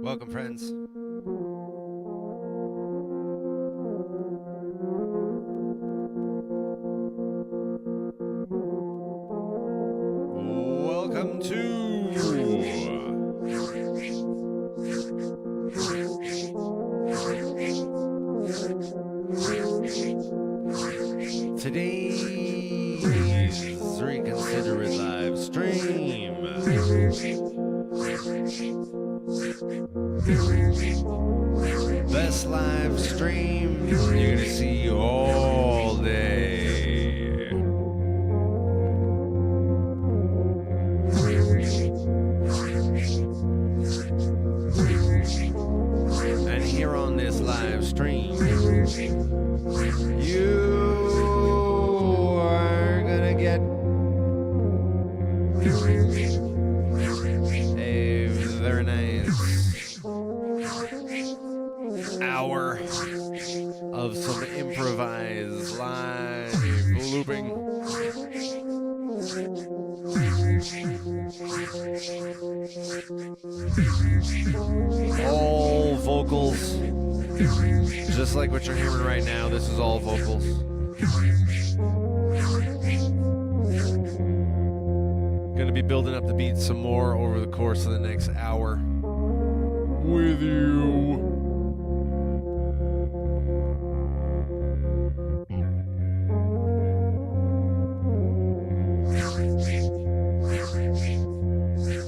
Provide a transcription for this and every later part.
Welcome, friends. Welcome to today's Reconsider It live stream. Best live stream you're gonna see all day. And here on this live stream, you are gonna get a very nice hour of some improvised live looping. All vocals, just like what you're hearing right now. This is all vocals. Gonna be building up the beat some more over the course of the next hour with you.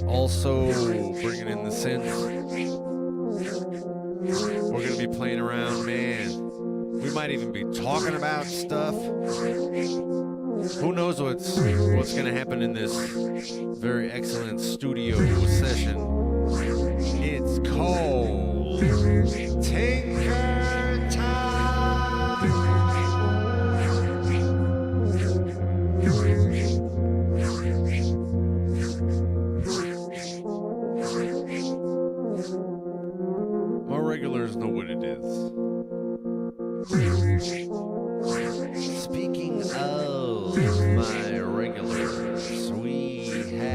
Also bringing in the synth. We're going to be playing around, man. We might even be talking about stuff. Who knows what's going to happen in this very excellent studio session. It's called Tinker Time. My regulars know what it is. Speaking of my regulars, we have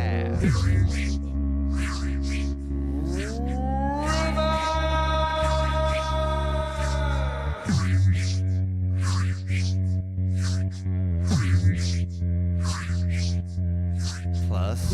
Plus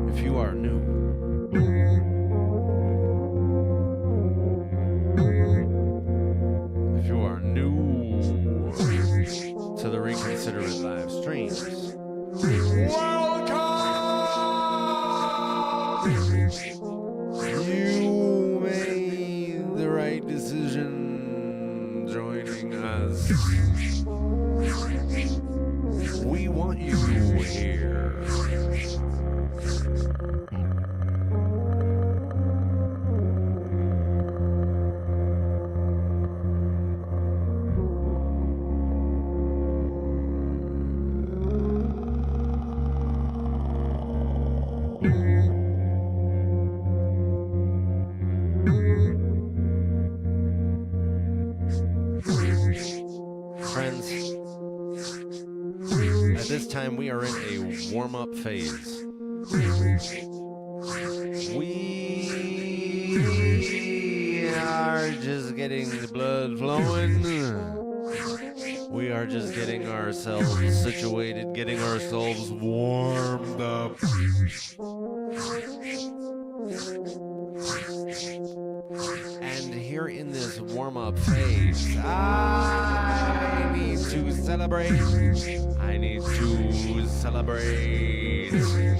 if you are new, if you are new to the Reconsider It live streams, welcome! You made the right decision joining us. We want you here. Friends, at this time we are in a warm-up phase. We are just getting the blood flowing. We are just getting ourselves situated, getting ourselves warmed up. And here in this warm-up phase, I need to celebrate. I need to celebrate you.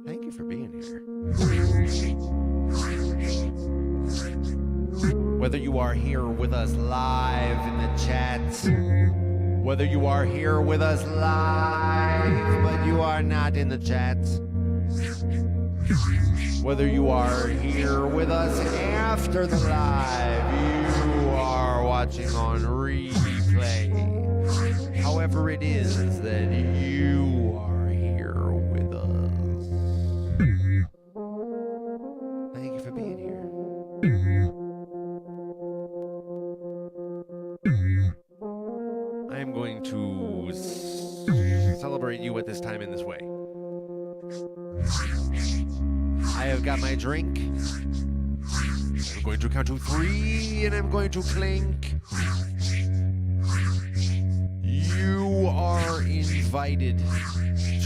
Thank you for being here. Whether you are here with us live in the chat, whether you are here with us live but you are not in the chat, whether you are here with us after the live, you are watching on replay, however it is that you are here with us. Thank you for being here. I am going to celebrate you at this time in this way. I have got my drink. I'm going to count to 3 and I'm going to clink. You are invited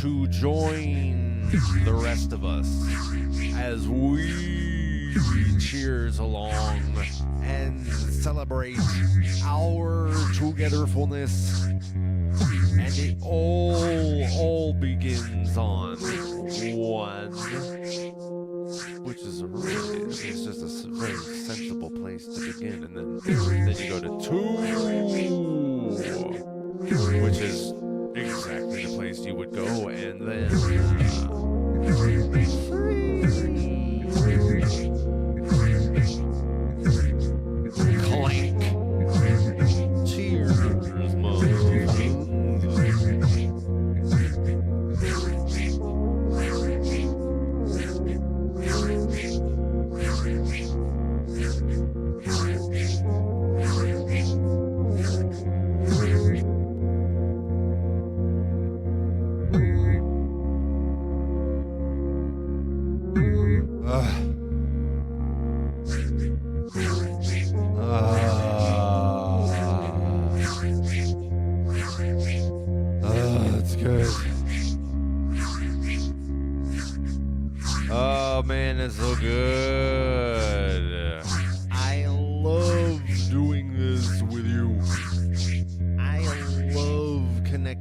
to join the rest of us as we cheers along and celebrate our togetherfulness. And it all begins on 1, which is it's just a very sensible place to begin, and then you go to 2, which is exactly the place you would go, and then 3. Clank. Cheers,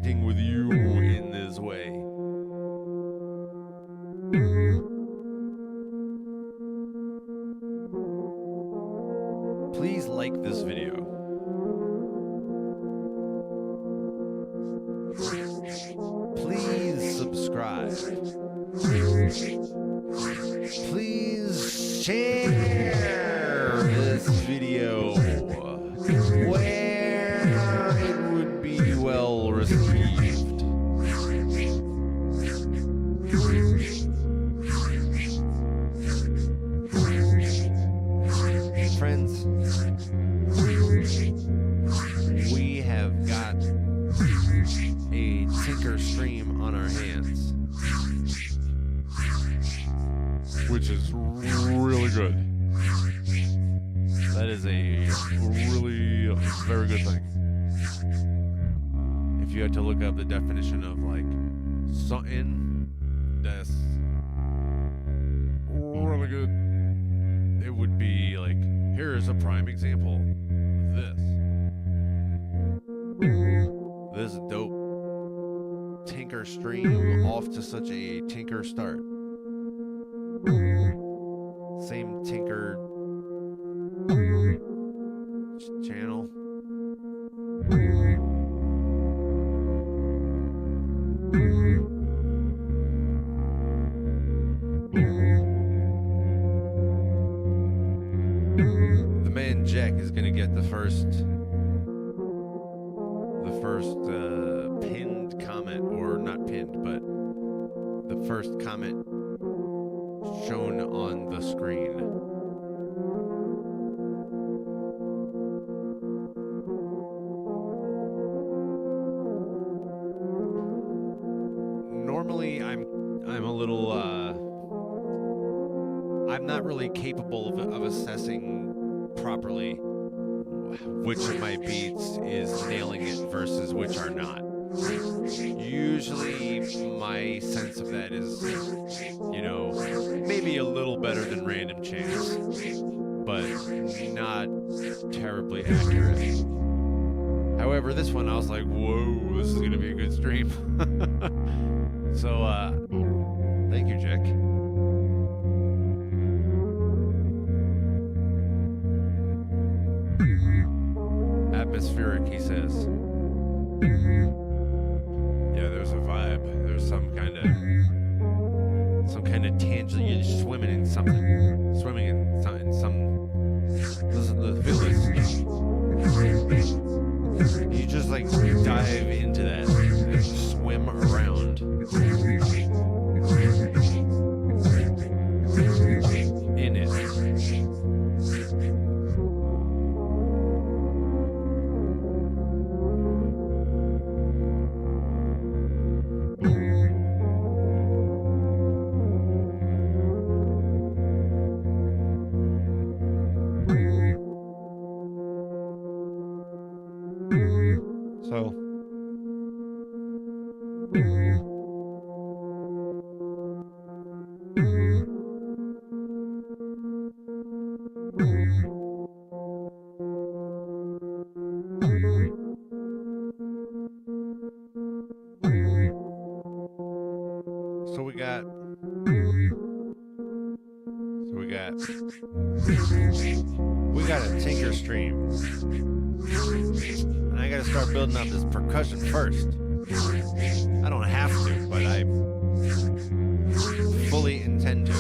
connecting with you in this way. Please like this video. Please subscribe. Please share this video where it would be well received. Friends, we have got a tinker stream on our hands, which is really good. That is a really very good thing. If you had to look up the definition of like something that's really good, it would be like, here's a prime example. This dope tinker stream off to such a tinker start. Same tinker channel. The man Jack is gonna get the first pinned comment, or not pinned, but the first comment shown on the screen. Normally, I'm a little I'm not really capable of assessing properly which of my beats is nailing it versus which are not. Usually my sense of that is, you know, maybe a little better than random chance, but not terribly accurate. However, this one I was like, whoa, this is gonna be a good stream. So thank you, Jack. Atmospheric, he says. Yeah, there's a vibe. There's some kind of tangible. You're swimming in something. Swimming in some. Listen, feel this. You just like dive into that and swim around in it. So, we got a tinker stream. And I gotta start building up this percussion first. I don't have to, but I fully intend to.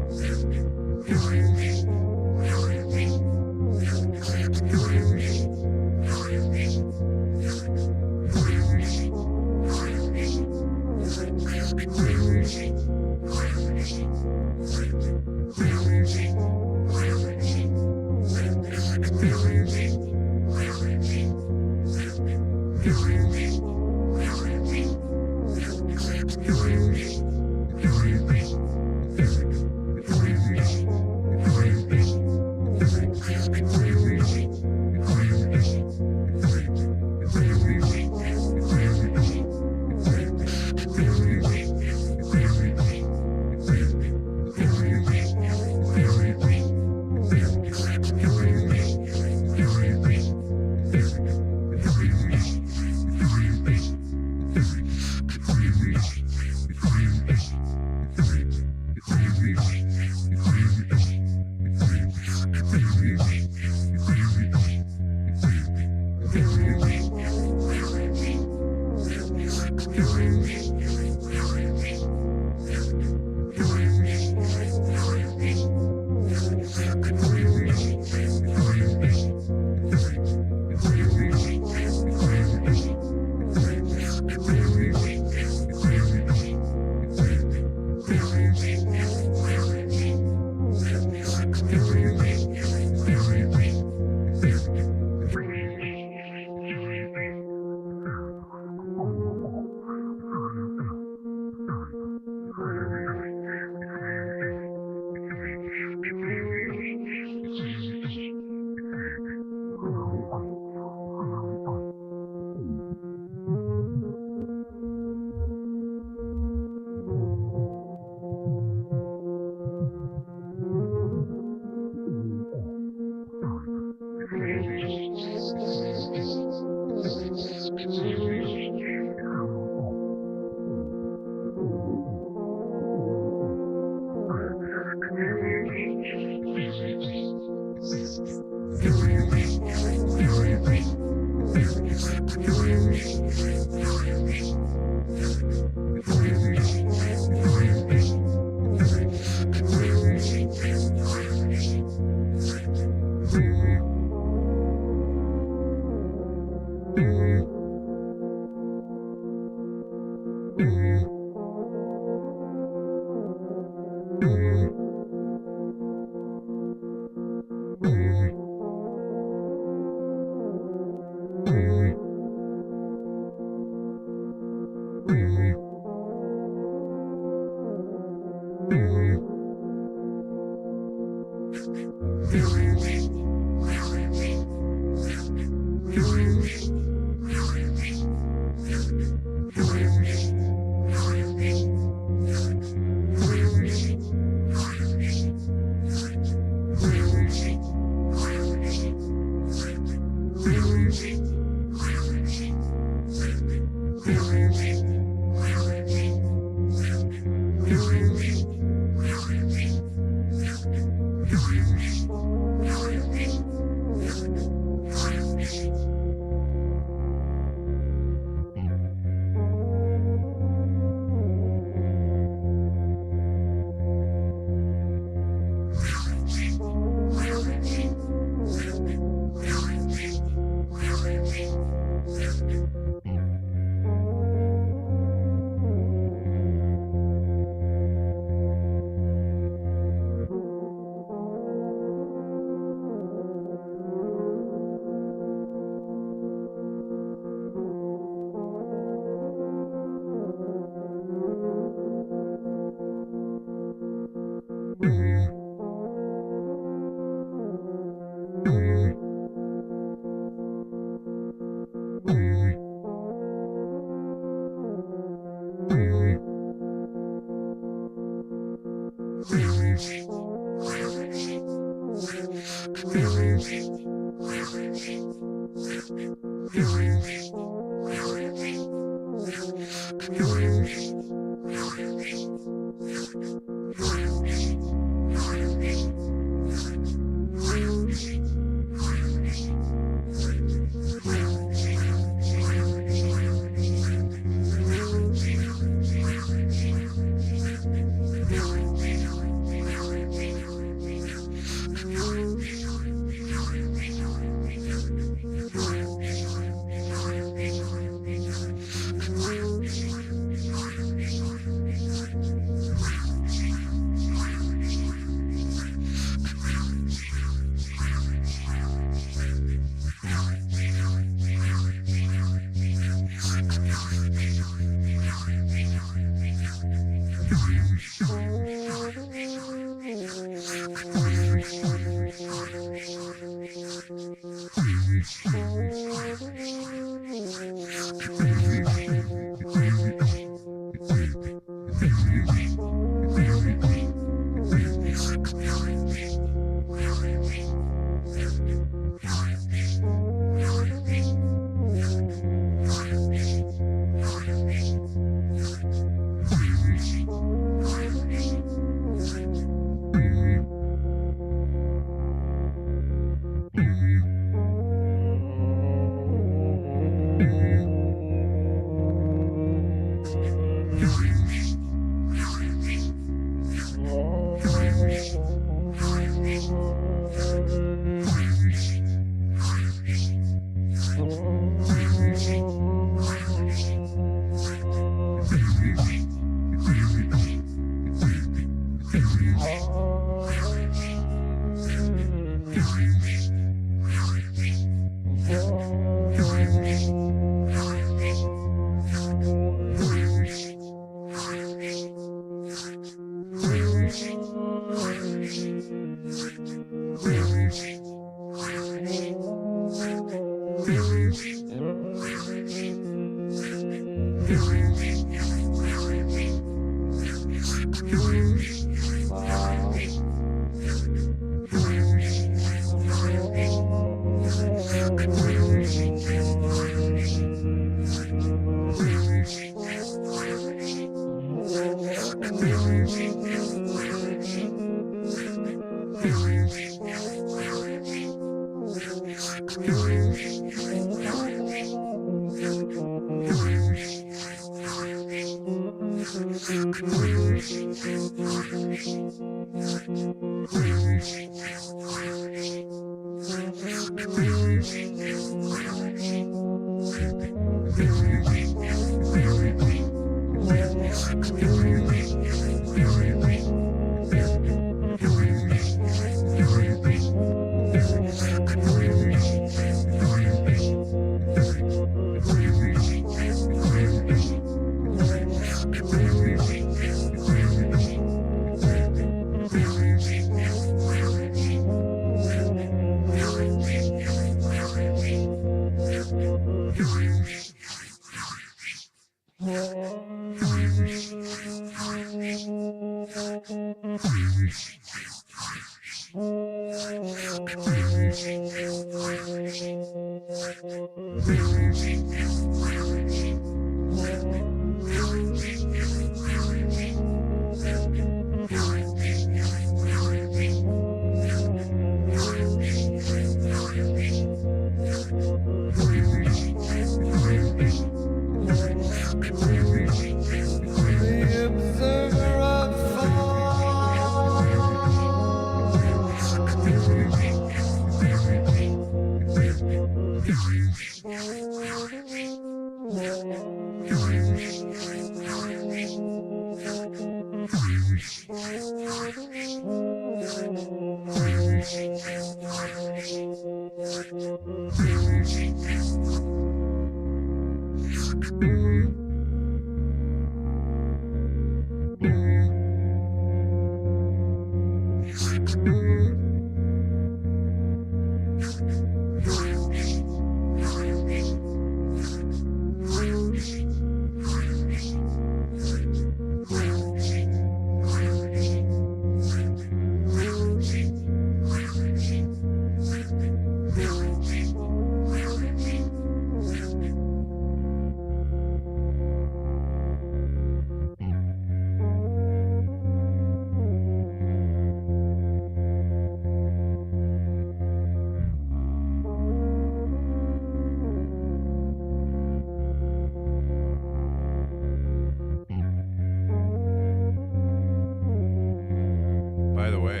By the way,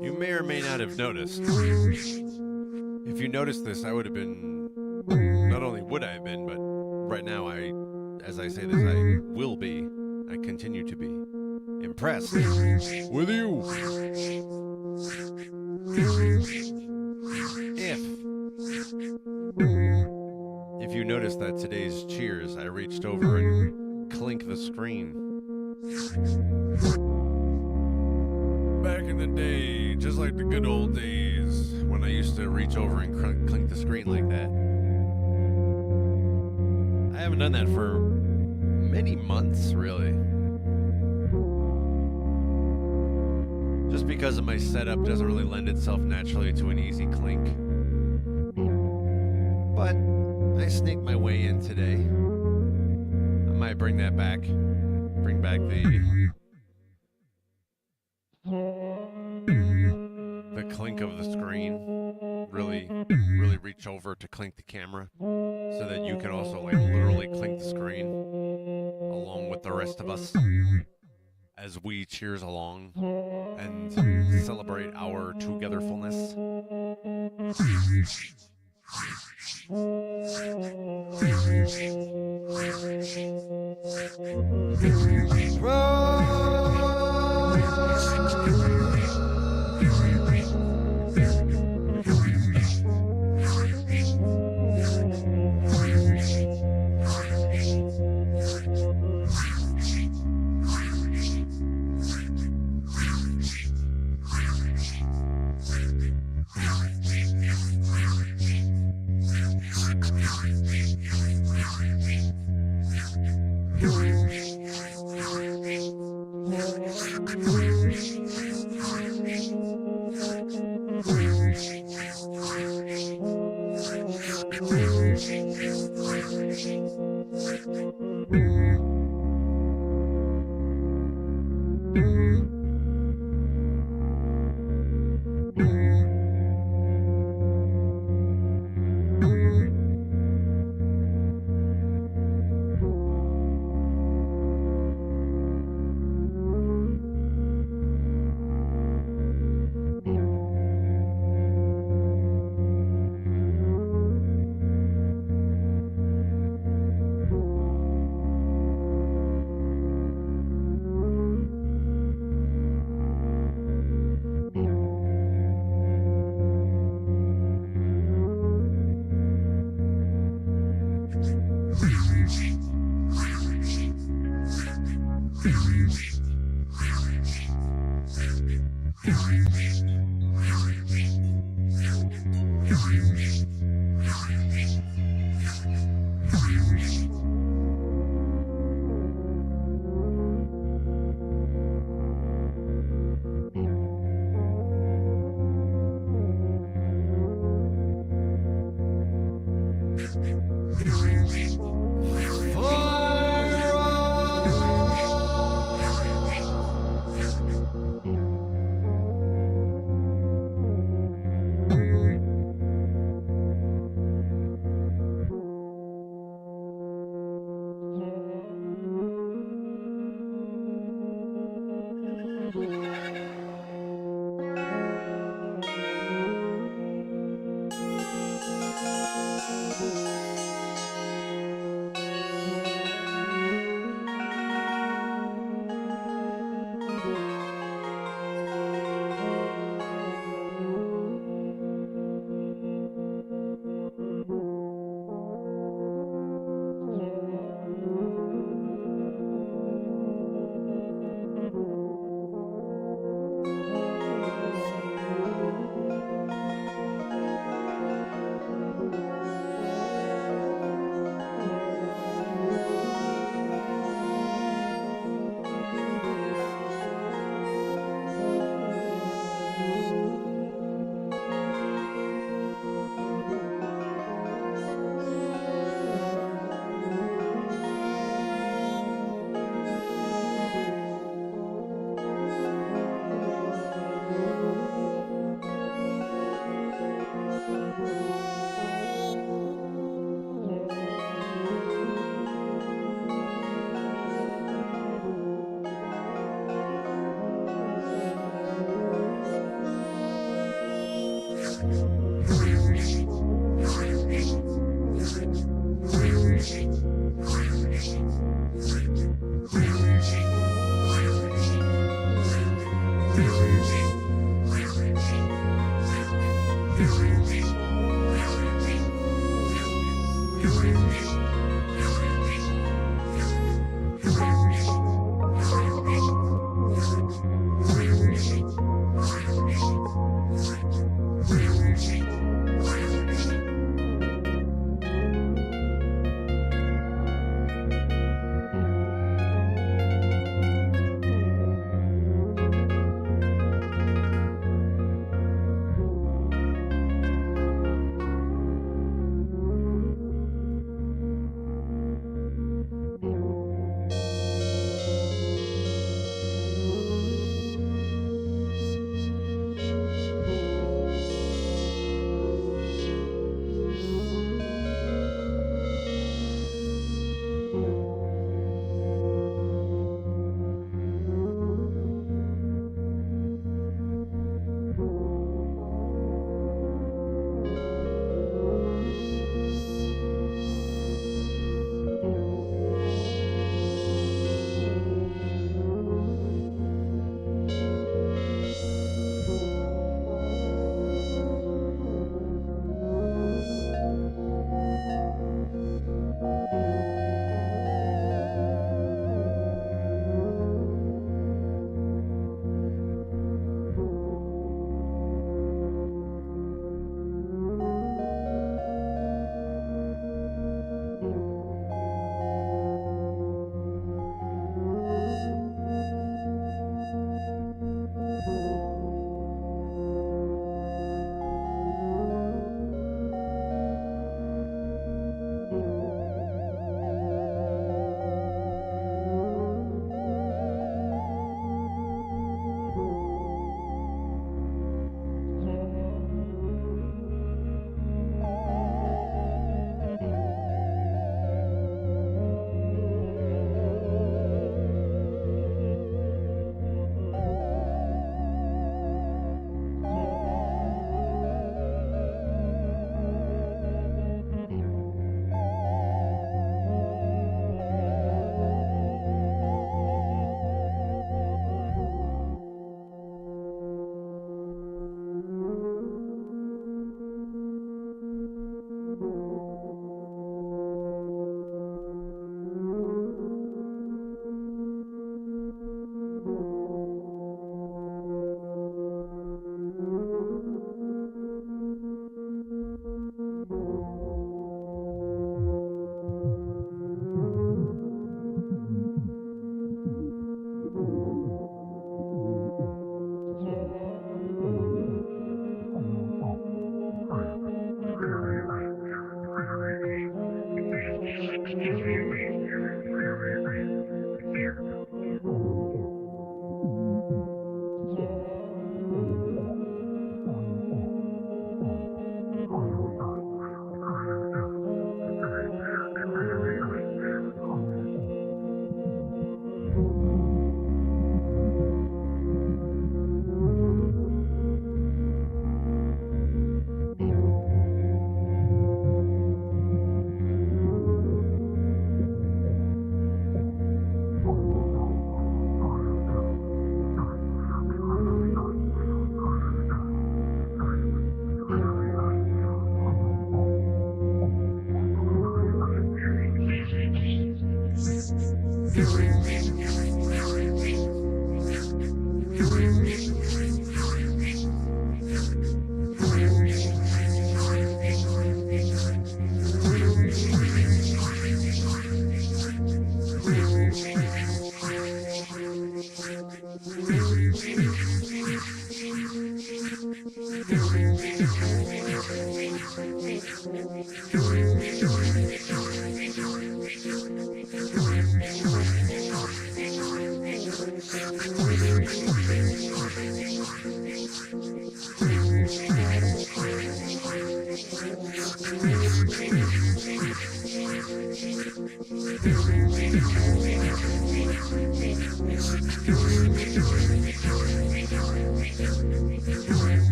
you may or may not have noticed. If you noticed this, I would have been, not only would I have been, but right now, as I say this, I will be, I continue to be impressed with you. If you notice that today's cheers, I reached over and clinked the screen. Back in the day, just like the good old days, when I used to reach over and clink the screen like that. I haven't done that for many months, really. Just because of my setup doesn't really lend itself naturally to an easy clink. But I sneaked my way in today. I might bring that back. Bring back the clink of the screen. Really reach over to clink the camera so that you can also like literally clink the screen along with the rest of us as we cheers along and celebrate our togetherfulness.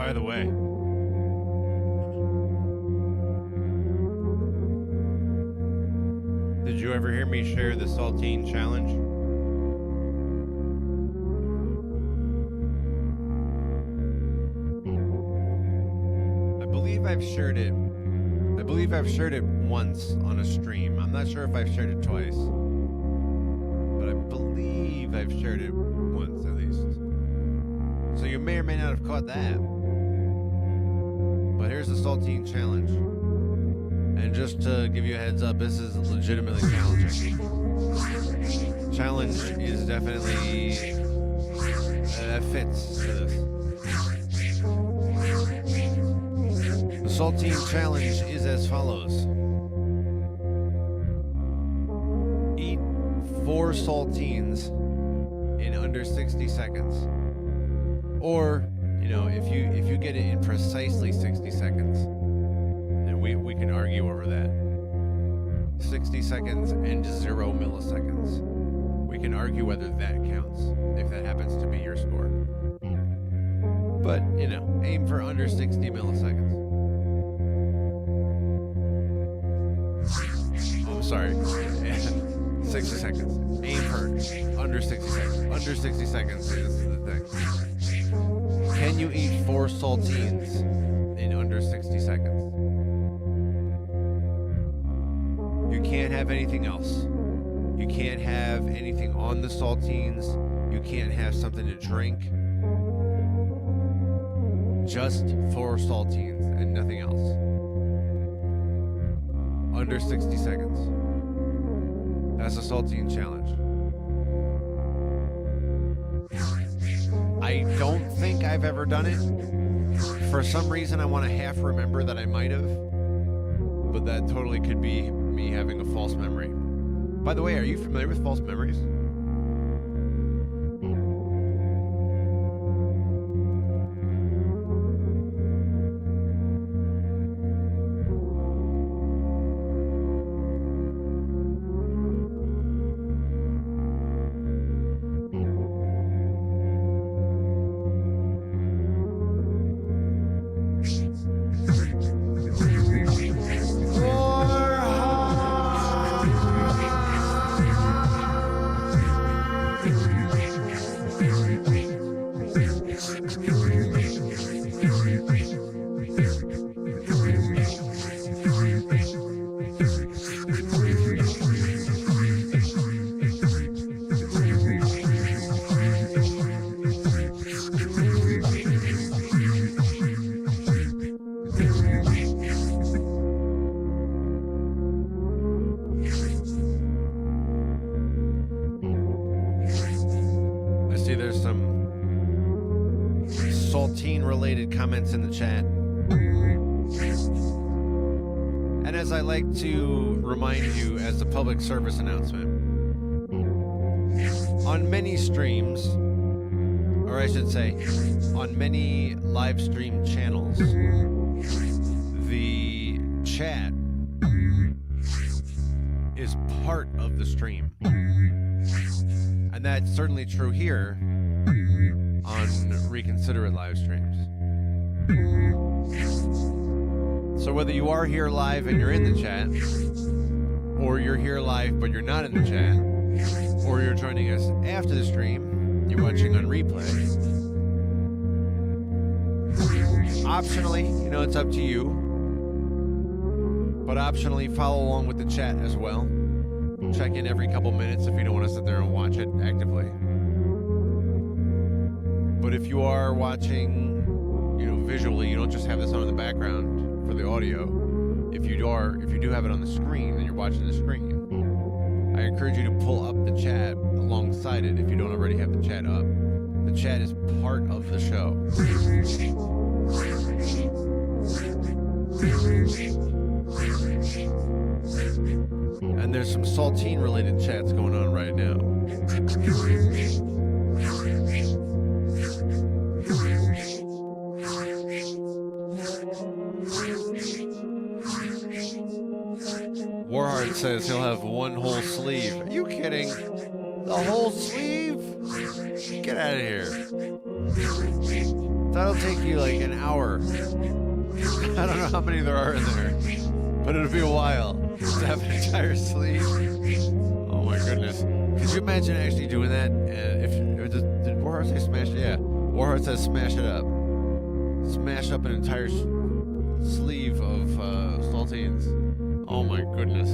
By the way, did you ever hear me share the saltine challenge? I believe I've shared it once on a stream. I'm not sure if I've shared it twice, but I believe I've shared it once at least. So you may or may not have caught that. But here's the saltine challenge. And just to give you a heads up, this is legitimately challenging. Challenge is definitely fits to this. The saltine challenge is as follows. Eat 4 saltines in under 60 seconds. Or, if you get it in precisely 60 seconds, then we can argue over that. 60 seconds and 0 milliseconds. We can argue whether that counts, if that happens to be your score. But, aim for under 60 milliseconds. Oh, I'm sorry. 60 seconds. Aim for under 60 seconds. Under 60 seconds is the thing. Can you eat 4 saltines in under 60 seconds? You can't have anything else. You can't have anything on the saltines. You can't have something to drink. Just 4 saltines and nothing else. Under 60 seconds. That's a saltine challenge. I don't think I've ever done it. For some reason, I want to half remember that I might have. But that totally could be me having a false memory. By the way, are you familiar with false memories? There's some saltine related comments in the chat. And as I like to remind you as a public service announcement, on many streams, or I should say, on many live stream channels, the chat is part of the stream. And that's certainly true here on Reconsider It live streams. So whether you are here live and you're in the chat, or you're here live but you're not in the chat, or you're joining us after the stream, you're watching on replay, optionally, it's up to you, but optionally follow along with the chat as well. Check in every couple minutes if you don't want to sit there and watch it actively. But if you are watching, visually, you don't just have this on in the background for the audio. If you do have it on the screen and you're watching the screen, I encourage you to pull up the chat alongside it if you don't already have the chat up. The chat is part of the show. And there's some saltine related chats going on right now. Warhard says he'll have one whole sleeve. Are you kidding? The whole sleeve? Get out of here. That'll take you like an hour. I don't know how many there are in there, but it'll be a while to have an entire sleeve. Oh my goodness. Could you imagine actually doing that? Did Warheart say smash? Yeah. Warheart says smash it up. Smash up an entire sleeve of saltines. Oh my goodness.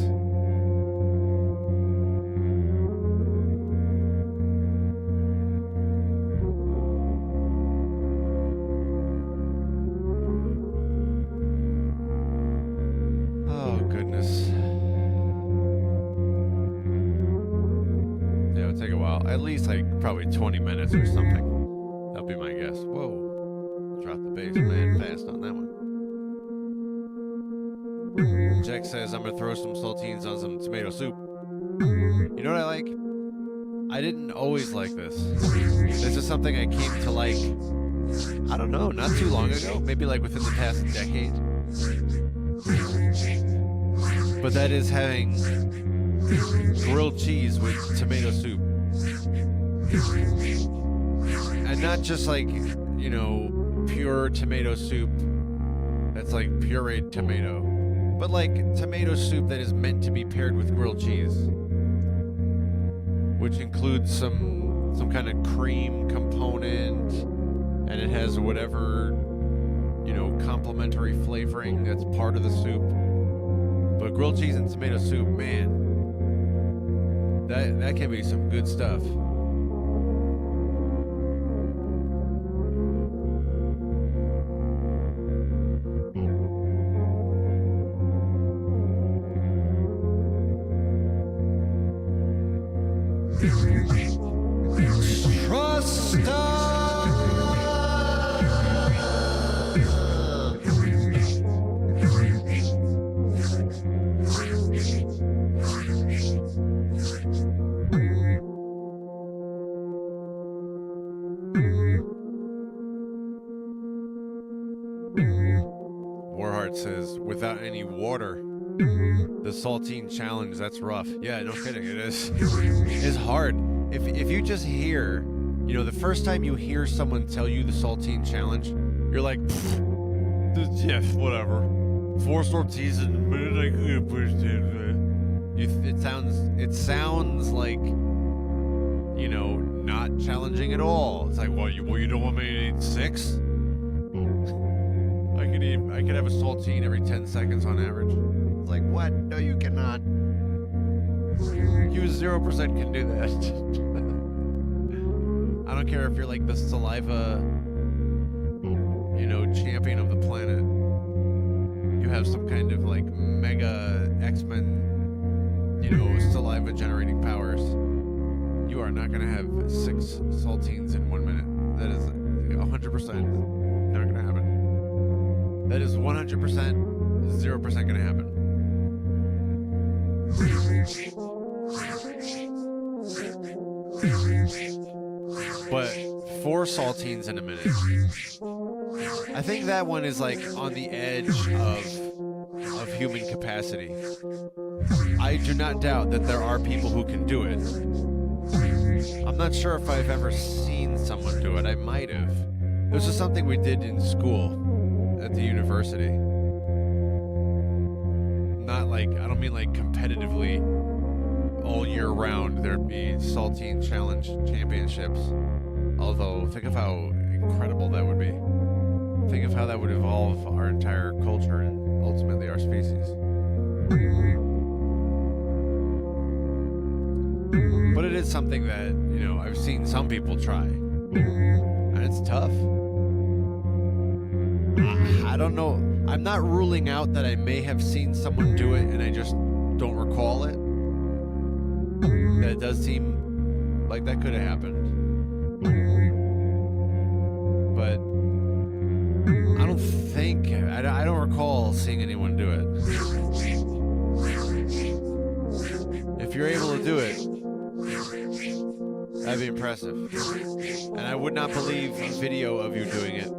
Oh goodness. Yeah, it'll take a while. At least like probably 20 minutes or something. That'll be my guess. Whoa. Drop the bass, man, fast on that one. Jack says, I'm gonna throw some saltines on some tomato soup. You know what I like? I didn't always like this. This is something I came to like, I don't know, not too long ago. Maybe like within the past decade. But that is having grilled cheese with tomato soup. And not just like, you know, pure tomato soup that's like pureed tomato, but like tomato soup that is meant to be paired with grilled cheese, which includes some kind of cream component, and it has whatever, you know, complementary flavoring that's part of the soup. But grilled cheese and tomato soup, man, that can be some good stuff. Trust Warheart says, without any water, the saltine challenge, that's rough. Yeah, no kidding, it is. It's hard. If you just hear, you know, the first time you hear someone tell you the saltine challenge, you're like, yeah, whatever. 4 saltines in a minute, I could push it. It sounds like, you know, not challenging at all. It's like, well, you don't want me to eat 6? I could have a saltine every 10 seconds on average. It's like, what? No, you cannot. You 0% can do that. I don't care if you're like the saliva, you know, champion of the planet. You have some kind of like mega X-Men, you know, saliva generating powers. You are not going to have 6 saltines in 1 minute. That is 100% not going to happen. That is 100%, 0% going to happen. But 4 saltines in a minute. I think that one is like on the edge of human capacity. I do not doubt that there are people who can do it. I'm not sure if I've ever seen someone do it. I might have. This is something we did in school at the university. Not like, I don't mean like competitively all year round. There'd be saltine challenge championships. Although, think of how incredible that would be. Think of how that would evolve our entire culture and ultimately our species. But it is something that, you know, I've seen some people try. And it's tough. I don't know. I'm not ruling out that I may have seen someone do it and I just don't recall it. That does seem like that could have happened. But I don't think, I don't recall seeing anyone do it. If you're able to do it, that'd be impressive. And I would not believe a video of you doing it,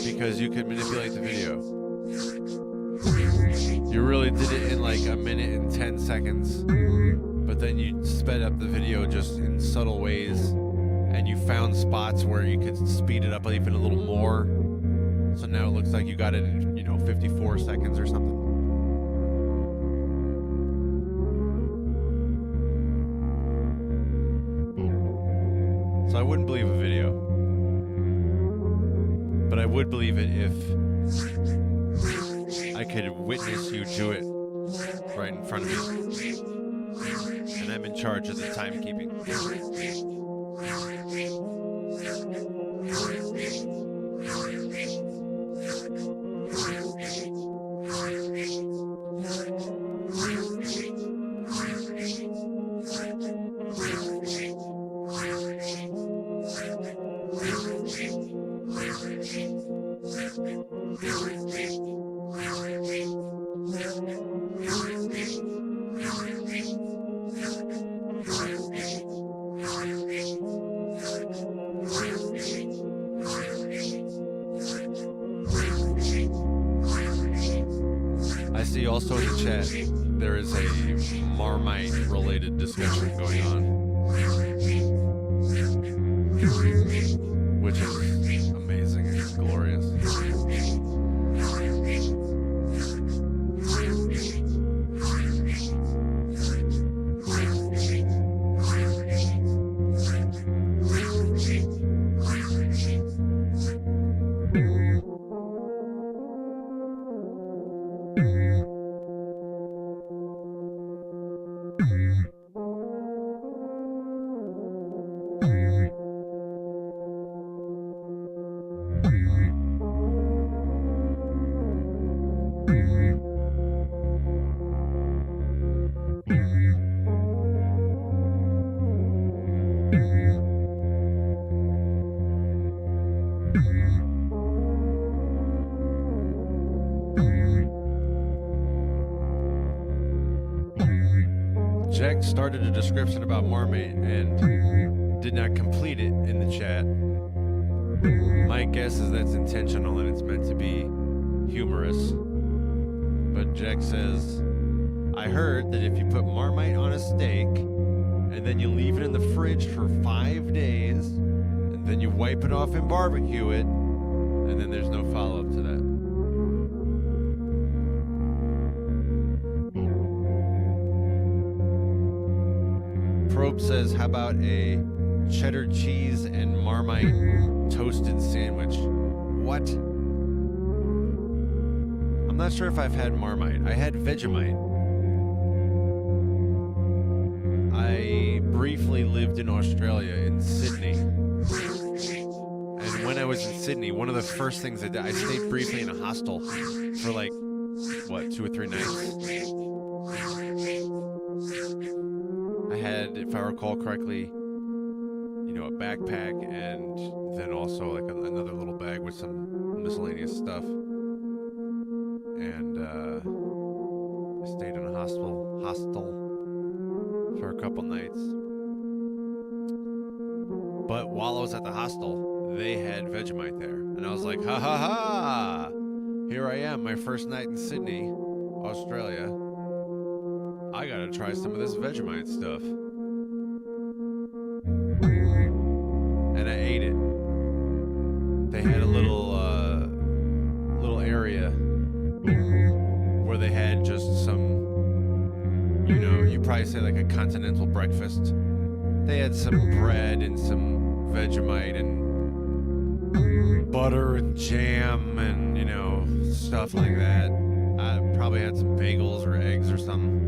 because you could manipulate the video. You really did it in like 1 minute and 10 seconds, but then you sped up the video just in subtle ways, and and you found spots where you could speed it up even a little more. So now it looks like you got it in, 54 seconds or something. So I wouldn't believe a video. But I would believe it if I could witness you do it right in front of me. And I'm in charge of the timekeeping. I see also in the chat there is a Marmite related discussion going on, which is amazing and glorious. Jack started a description about Marmite and did not complete it in the chat. My guess is that's intentional and it's meant to be humorous. But Jack says, I heard that if you put Marmite on a steak and then you leave it in the fridge for 5 days and then you wipe it off and barbecue it, and then there's no follow-up to that. Probe says, how about a cheddar cheese and Marmite toasted sandwich? What? I'm not sure if I've had Marmite. I had Vegemite. I briefly lived in Australia, in Sydney. And when I was in Sydney, one of the first things I did, I stayed briefly in a hostel for 2 or 3 nights. I had, if I recall correctly, a backpack and then also another little bag with some miscellaneous stuff. And I stayed in a hostel for a couple nights. But while I was at the hostel, they had Vegemite there. And I was like, ha ha ha! Here I am, my first night in Sydney, Australia. I gotta try some of this Vegemite stuff. And I ate it. They had a little area where they had just some, you probably say like a continental breakfast. They had some bread and some Vegemite and butter and jam and, stuff like that. I probably had some bagels or eggs or something.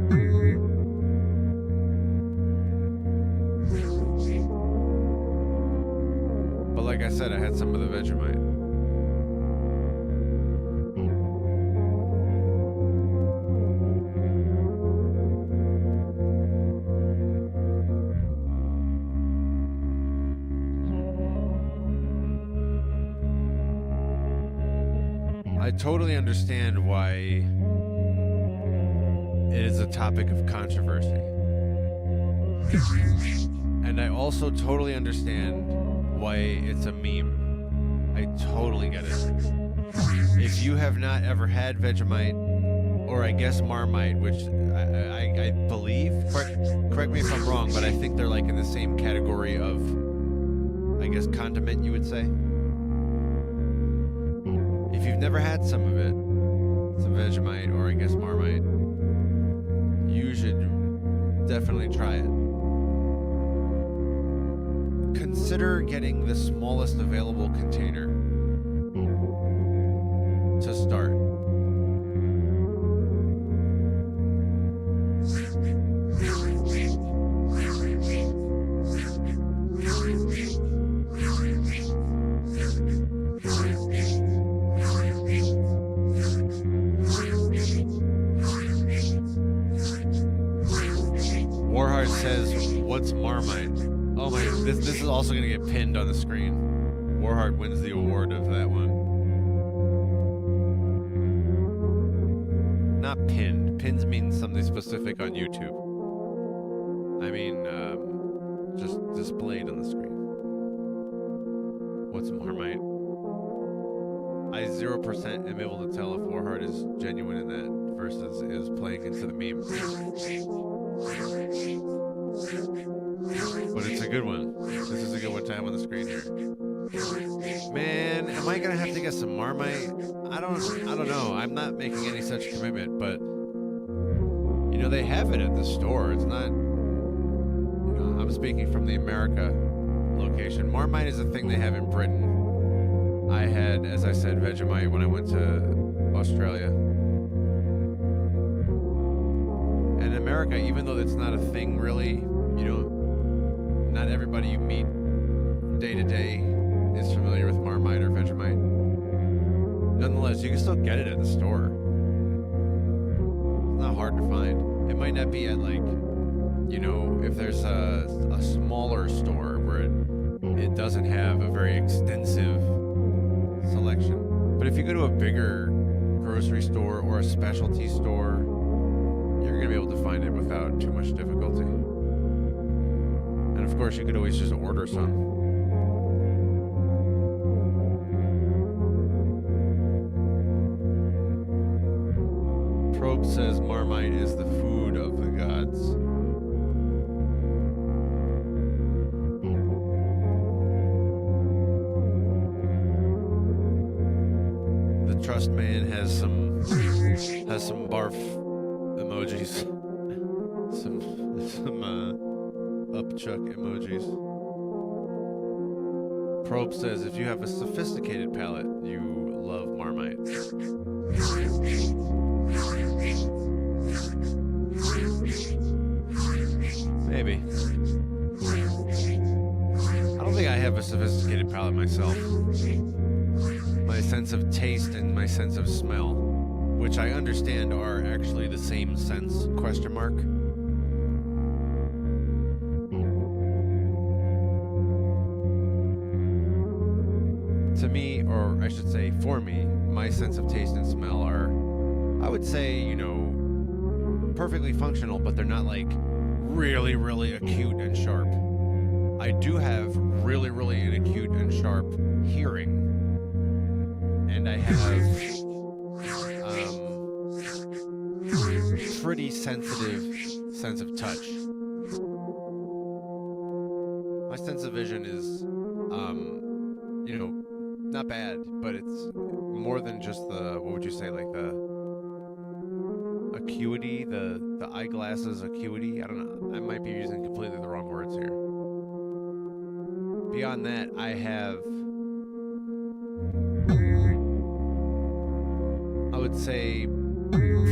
But like I said, I had some of the Vegemite. I totally understand why it is a topic of controversy. And I also totally understand why it's a meme. I totally get it. If you have not ever had Vegemite, or I guess Marmite, which I believe, correct me if I'm wrong, but I think they're in the same category of guess, condiment, you would say. If you've never had some of it, some Vegemite or I guess Marmite, you should definitely try it. Consider getting the smallest available container to start. Warhard says, what's Marmite? Oh my, this is also gonna get pinned on the screen. Warhard wins the award of that one. Not pinned. Pins means something specific on YouTube. I mean, just displayed on the screen. What's Marmite? I 0% am able to tell if Warhard is genuine in that versus is playing into the meme. But it's a good one. This is a good one to have on the screen here. Man, am I gonna have to get some Marmite? I don't know. I'm not making any such commitment, but you know, they have it at the store. It's not, you know, I'm speaking from the America location. Marmite is a thing they have in Britain. I had, as I said, Vegemite when I went to Australia. And in America, even though it's not a thing really, you know, not everybody you meet day to day is familiar with Marmite or Vegemite. Nonetheless, you can still get it at the store. It's not hard to find. It might not be at, like, you know, if there's a smaller store where it doesn't have a very extensive selection. But if you go to a bigger grocery store or a specialty store, you're going to be able to find it without too much difficulty. And of course, you could always just order some. Probe says Marmite is the food of the gods. The Trust Man has some barf emojis. Some upchuck emojis. Probe says if you have a sophisticated palate, you love Marmite. Maybe. I don't think I have a sophisticated palate myself. My sense of taste and my sense of smell, which I understand are actually the same sense, question mark. To me, or I should say for me, my sense of taste and smell are, I would say, you know, perfectly functional, but they're not like really, really acute and sharp. I do have really, really an acute and sharp hearing, and I have pretty sensitive sense of touch. My sense of vision is, you know, not bad, but it's more than just the, what would you say, like the acuity, the eyeglasses acuity. I don't know. I might be using completely the wrong words here. Beyond that, I have, I would say,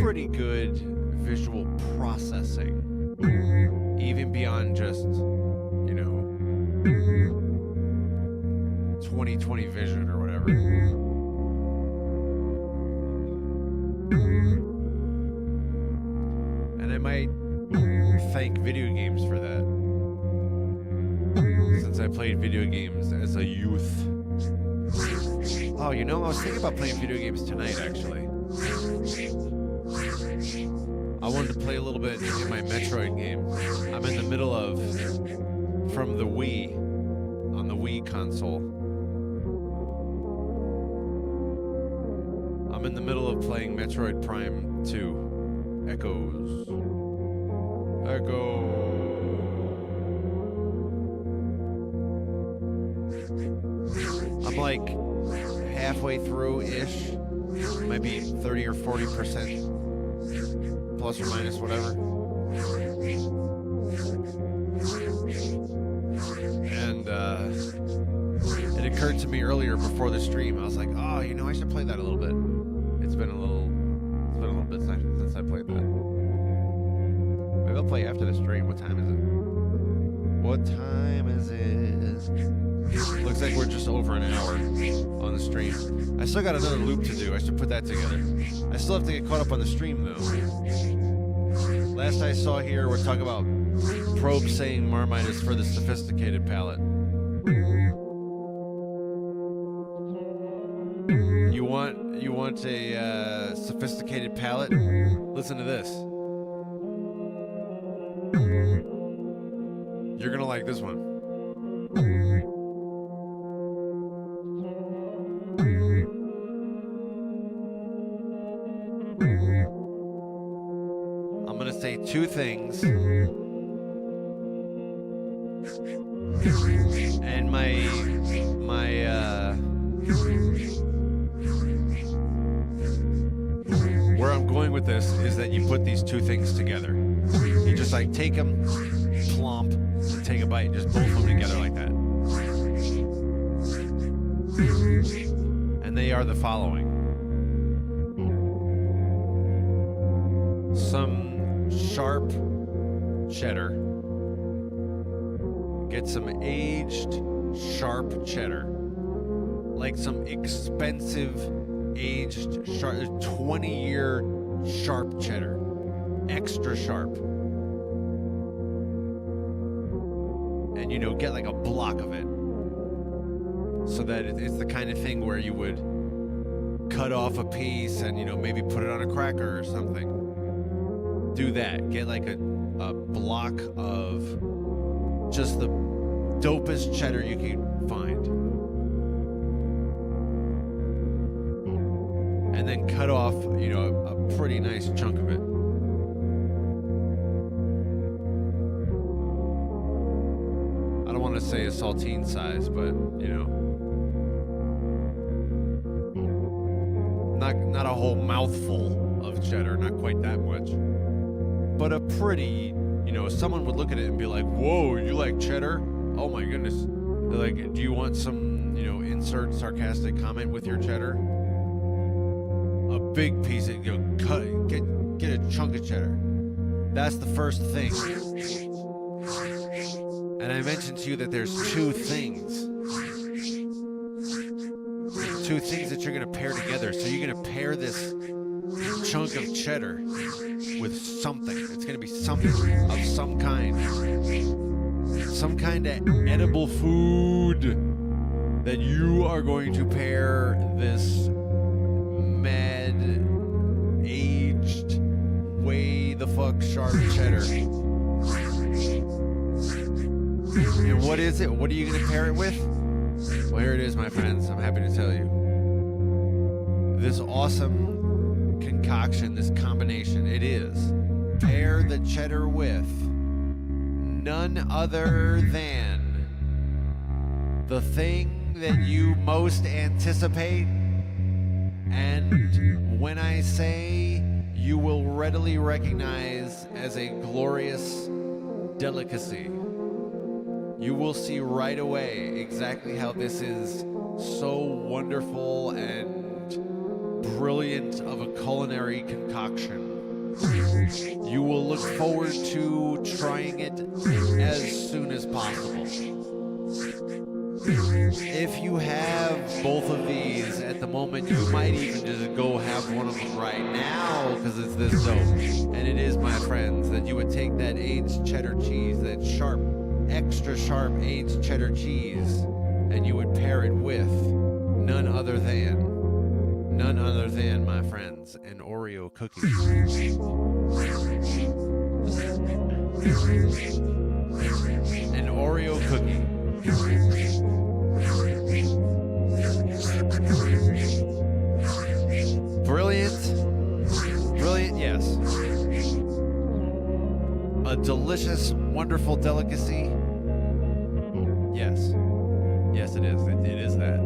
pretty good visual processing, even beyond just, you know, 20/20 vision or whatever. And I might thank video games for that, since I played video games as a youth. Oh, you know, I was thinking about playing video games tonight, actually. I wanted to play a little bit in my Metroid game. I'm in the middle of, from the Wii, on the Wii console. I'm in the middle of playing Metroid Prime 2. Echoes. Echo. I'm like halfway through-ish. Might be 30 or 40%, plus or minus, whatever. And it occurred to me earlier before the stream. I was like, oh, you know, I should play that a little bit. It's been a little bit since I played that. Maybe I'll play after the stream. What time is it? What time is it? Looks like we're just over an hour on the stream. I still got another loop to do. I should put that together. I still have to get caught up on the stream, though. Last I saw here, we're talking about Probe saying Marmite is for the sophisticated palate. You want a sophisticated palate? Listen to this. You're gonna like this one. I'm gonna say two things, and my where I'm going with this is that you put these two things together. You just like take them, plomp, and take a bite, and just both of them together like that. And they are the following. Some sharp cheddar. Get some aged sharp cheddar. Like some expensive aged sharp 20-year sharp cheddar. Extra sharp. And, you know, get like a block of it. So that it's the kind of thing where you would cut off a piece and, you know, maybe put it on a cracker or something. Do that. Get like a block of just the dopest cheddar you can find. And then cut off, you know, a pretty nice chunk of it. I don't want to say a saltine size, but, you know, not a whole mouthful of cheddar, not quite that much, but a pretty, you know, someone would look at it and be like, whoa, you like cheddar? Oh my goodness. They're like, do you want some, you know, insert sarcastic comment with your cheddar? A big piece of, you know, cut, get a chunk of cheddar. That's the first thing. And I mentioned to you that there's two things. Two things that you're going to pair together. So you're going to pair this chunk of cheddar with something. It's going to be something of some kind. Some kind of edible food that you are going to pair this mad, aged, way the fuck sharp cheddar. And what is it? What are you going to pair it with? Well, here it is, my friends. I'm happy to tell you. This awesome concoction, this combination, it is pair the cheddar with none other than the thing that you most anticipate, and when I say you will readily recognize as a glorious delicacy. You will see right away exactly how this is so wonderful and brilliant of a culinary concoction. You will look forward to trying it as soon as possible. If you have both of these at the moment, you might even just go have one of them right now because it's this dope. And it is, my friends, that you would take that aged cheddar cheese, that sharp, extra sharp aged cheddar cheese, and you would pair it with none other than, my friends, an Oreo cookie. An Oreo cookie. Brilliant, yes. A delicious, wonderful delicacy, yes. Yes, it is. It is that.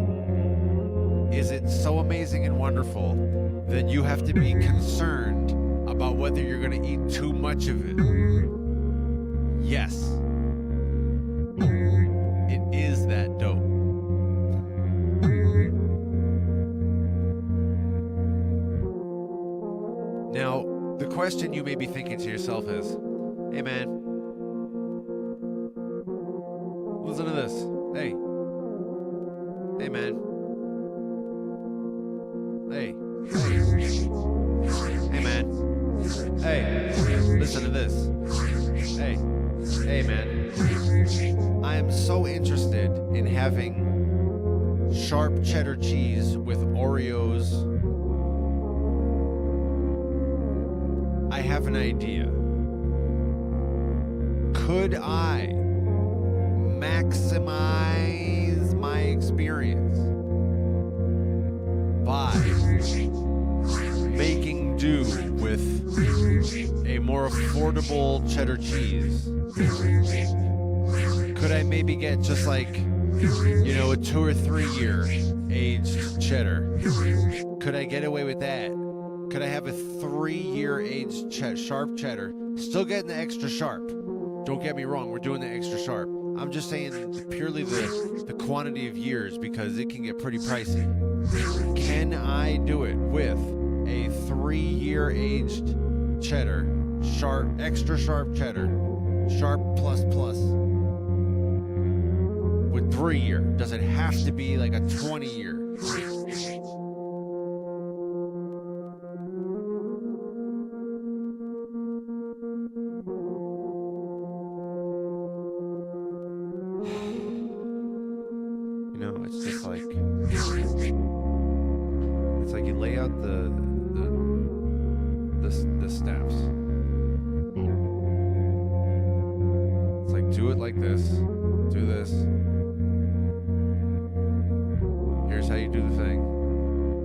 Is it so amazing and wonderful that you have to be concerned about whether you're going to eat too much of it? Yes. It is that dope. Now, the question you may be thinking to yourself is, hey man, listen to this. Hey. Hey man. Hey. Hey man. Hey. Listen to this. Hey. Hey man. I am so interested in having sharp cheddar cheese with Oreos. I have an idea. Could I maximize my experience by making do with a more affordable cheddar cheese? Could I maybe get just like, a 2 or 3 year aged cheddar? Could I get away with that? Could I have a 3-year aged sharp cheddar? Still getting the extra sharp. Don't get me wrong, we're doing the extra sharp. I'm just saying purely the quantity of years because it can get pretty pricey. Can I do it with a 3-year aged cheddar, sharp, extra sharp cheddar, sharp plus with 3-year? Does it have to be like a 20-year? It's just like, it's like you lay out the steps. It's like, do it like this, do this. Here's how you do the thing.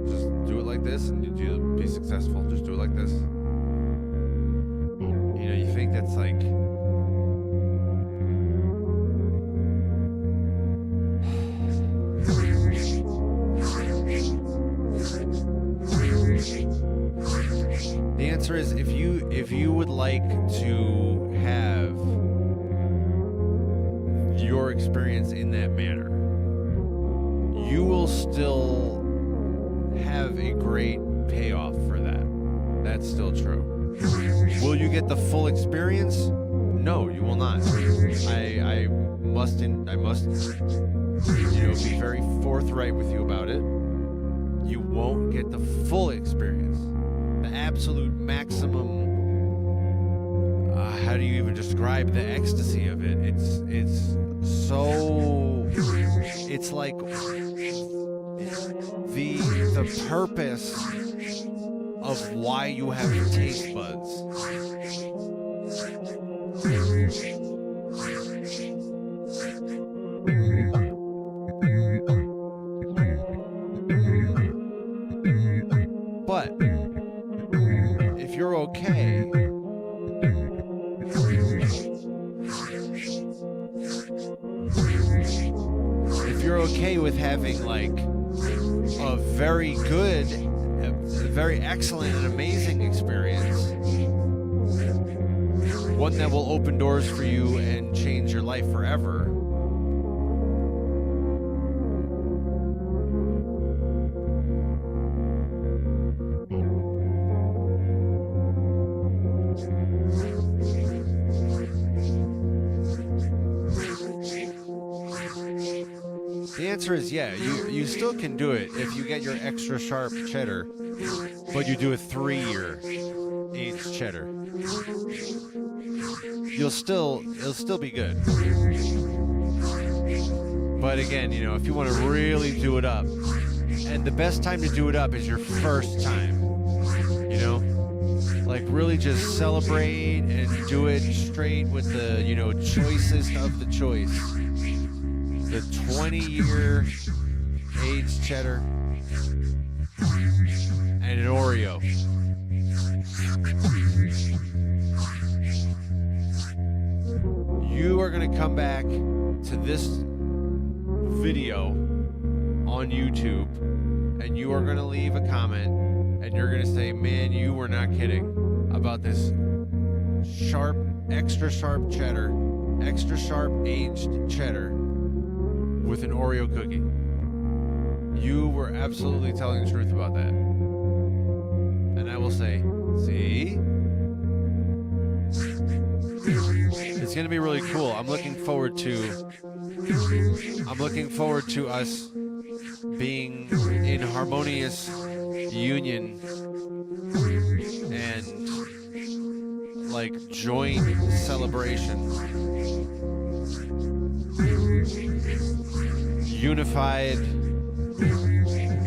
Just do it like this and you'll be successful. Just do it like this. You think that's like, the answer is if you would like to have your experience in that manner, you will still have a great payoff for that. That's still true. Will you get the full experience? No, you will not. I must be very forthright with you about it. You won't get the full experience. The absolute maximum, how do you even describe the ecstasy of it? It's so, it's like the purpose of why you have taste buds. But if you're okay with having like a very good, a very excellent and amazing experience, one that will open doors for you and change your life forever, the answer is yeah, you still can do it if you get your extra sharp cheddar, but you do a 3-year aged cheddar. It'll still be good. But again, if you want to really do it up, and the best time to do it up is your first time, like really just celebrate and do it straight with the, choicest of the choice. The 20-year aged cheddar and an Oreo. You are going to come back to this video on YouTube and you are going to leave a comment and you're going to say, man, you were not kidding about this sharp, extra sharp cheddar, extra sharp aged cheddar with an Oreo cookie. You were absolutely telling the truth about that. And I will say, see? It's going to be really cool. I'm looking forward to us being in harmonious union and like joint celebration, unified,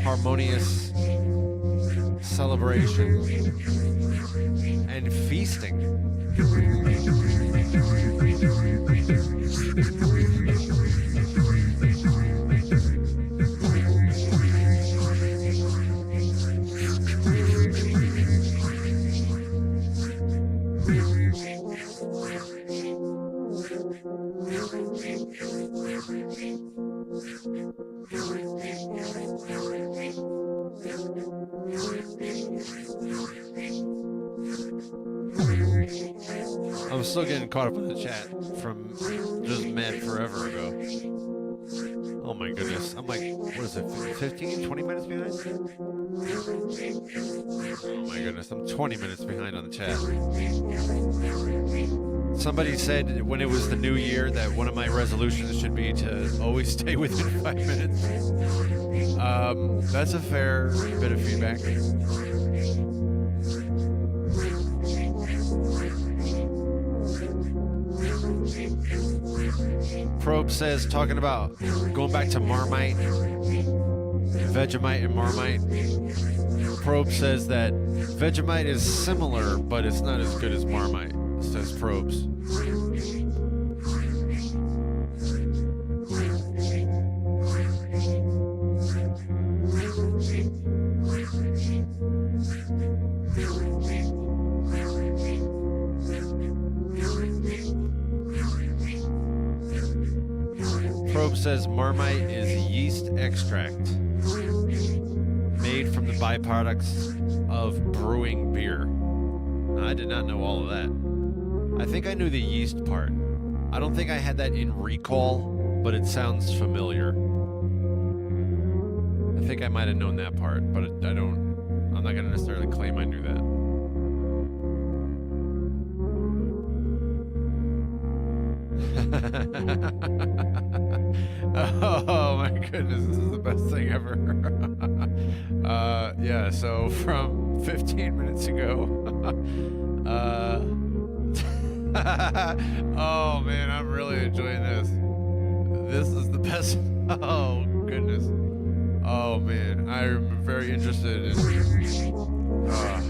harmonious celebration and feasting. I'm still getting caught up in the chat from just mad forever ago. Oh my goodness. I'm like, what is it, 15, 20 minutes behind? Oh my goodness, I'm 20 minutes behind on the chat. Somebody said when it was the new year that one of my resolutions should be to always stay within 5 minutes. That's a fair bit of feedback. Probe says, talking about going back to Marmite, Vegemite and Marmite. Probe says that Vegemite is similar, but it's not as good as Marmite, says Probes. Probe says Marmite is yeast extract made from the byproducts of brewing beer. I did not know all of that. I think I knew the yeast part. I don't think I had that in recall, but it sounds familiar. I think I might have known that part, but I'm not going to necessarily claim I knew that. Oh my goodness, this is the best thing ever. Yeah, so from 15 minutes ago, oh man, I'm really enjoying this. This is the best. Oh goodness. Oh man, I'm very interested in.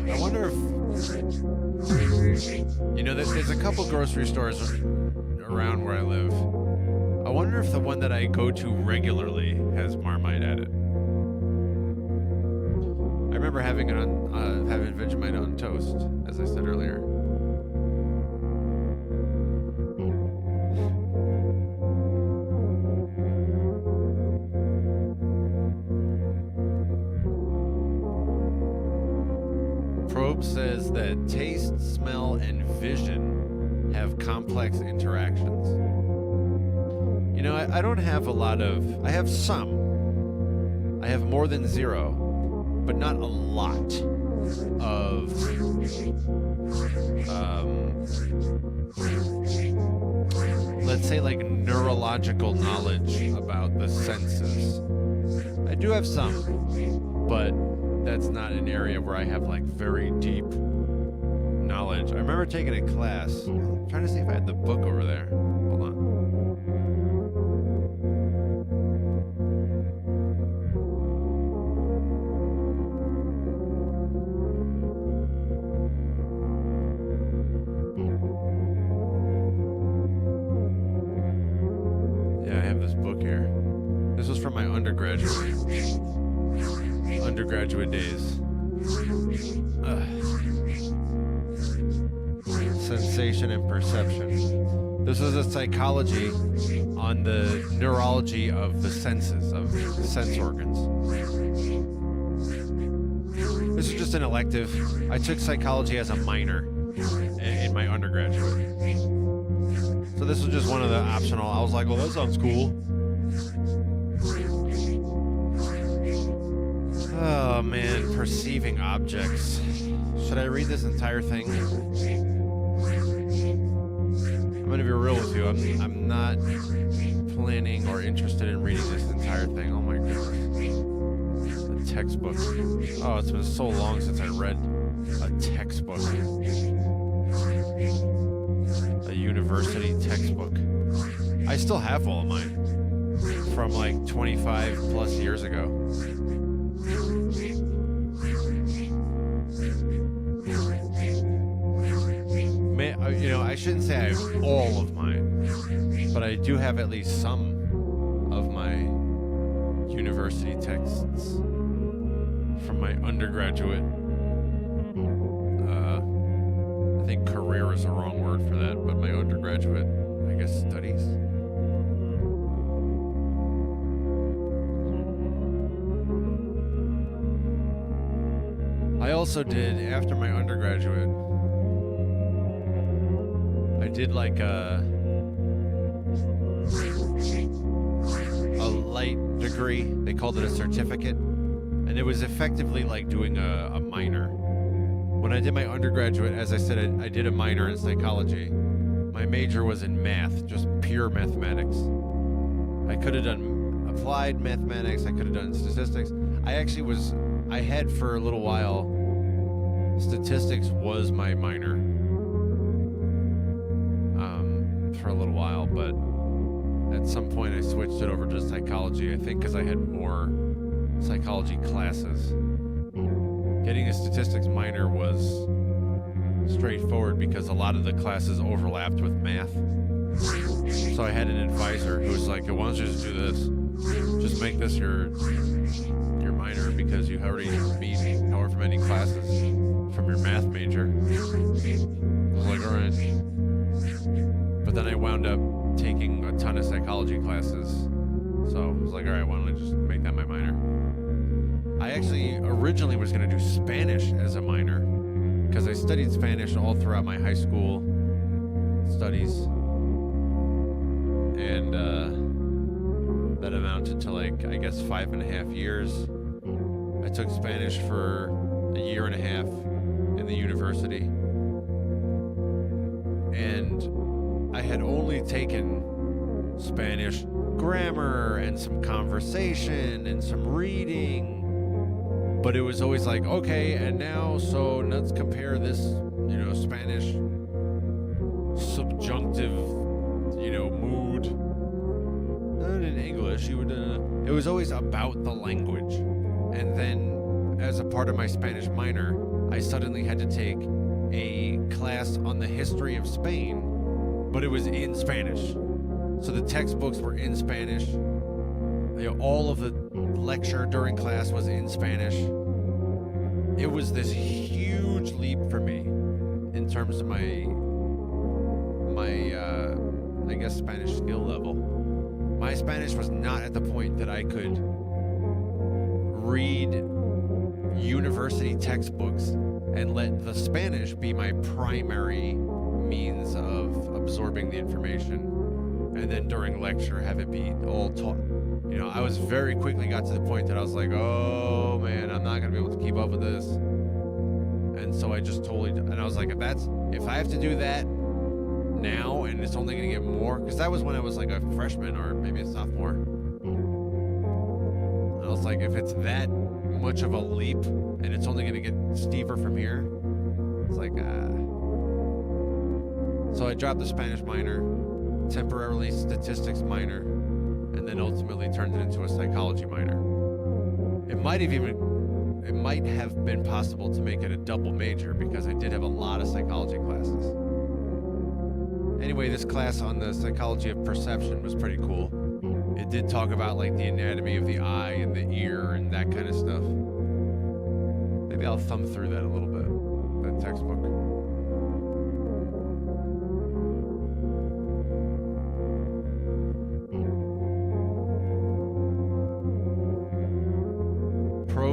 I wonder if, you know, there's a couple grocery stores around where I live. I wonder if the one that I go to regularly has Marmite at it. I remember having it on, having Vegemite on toast, as I said earlier. Probe says that taste, smell, and vision have complex interactions. You know, I don't have a lot of... I have some. I have more than zero, but not a lot of... let's say like neurological knowledge about the senses. I do have some, but that's not an area where I have like very deep knowledge. I remember taking a class. I'm trying to see if I had the book over there. Hold on. Yeah, I have this book here. This was from my undergraduate days. Sensation and perception. This was a psychology on the neurology of the senses, of the sense organs. This was just an elective. I took psychology as a minor in my undergraduate. So this was just one of the optional. I was like, well, that sounds cool. Oh man, perceiving objects. Should I read this entire thing? I'm gonna be real with you. I'm not planning or interested in reading this entire thing. Oh my goodness. The textbook. Oh, it's been so long since I read a textbook. A university textbook. I still have all of mine from like 25 plus years ago. You know, I shouldn't say I have all of mine, but I do have at least some of my university texts from my undergraduate. I think career is the wrong word for that, but my undergraduate, I guess, studies. I also did, after my undergraduate, I did like a light degree. They called it a certificate. And it was effectively like doing a minor. When I did my undergraduate, as I said, I did a minor in psychology. My major was in math, just pure mathematics. I could have done applied mathematics. I could have done statistics. I had for a little while, statistics was my minor. For a little while, but at some point I switched it over to psychology, I think because I had more psychology classes. Getting a statistics minor was straightforward because a lot of the classes overlapped with math. So I had an advisor who was like, why don't you just do this? Just make this your minor because you already meet however many classes from your math major. I was like, all right. But then I wound up taking a ton of psychology classes. So I was like, all right, why don't I just make that my minor? I actually originally was going to do Spanish as a minor because I studied Spanish all throughout my high school studies. And that amounted to like, I guess, 5.5 years. I took Spanish for a year and a half in the university. And I had only taken Spanish grammar and some conversation and some reading, but it was always like, okay, and now, so let's compare this, Spanish subjunctive, mood. Not in English, it was always about the language. And then, as a part of my Spanish minor, I suddenly had to take a class on the history of Spain, but it was in Spanish. So the textbooks were in Spanish. All of the lecture during class was in Spanish. It was this huge leap for me in terms of my I guess Spanish skill level. My Spanish was not at the point that I could read university textbooks and let the Spanish be my primary means of absorbing the information, and then during lecture have it be all taught. I was very quickly got to the point that I was like, oh man, I'm not gonna be able to keep up with this. And so I just and I was like, if I have to do that now and it's only gonna get more, because that was when I was like a freshman or maybe a sophomore. And I was like, if it's that much of a leap and it's only gonna get steeper from here, it's like, So I dropped the Spanish minor, temporarily statistics minor, and then ultimately turned it into a psychology minor. It might have been possible to make it a double major because I did have a lot of psychology classes. Anyway, this class on the psychology of perception was pretty cool. It did talk about like the anatomy of the eye and the ear and that kind of stuff. Maybe I'll thumb through that a little bit, that textbook.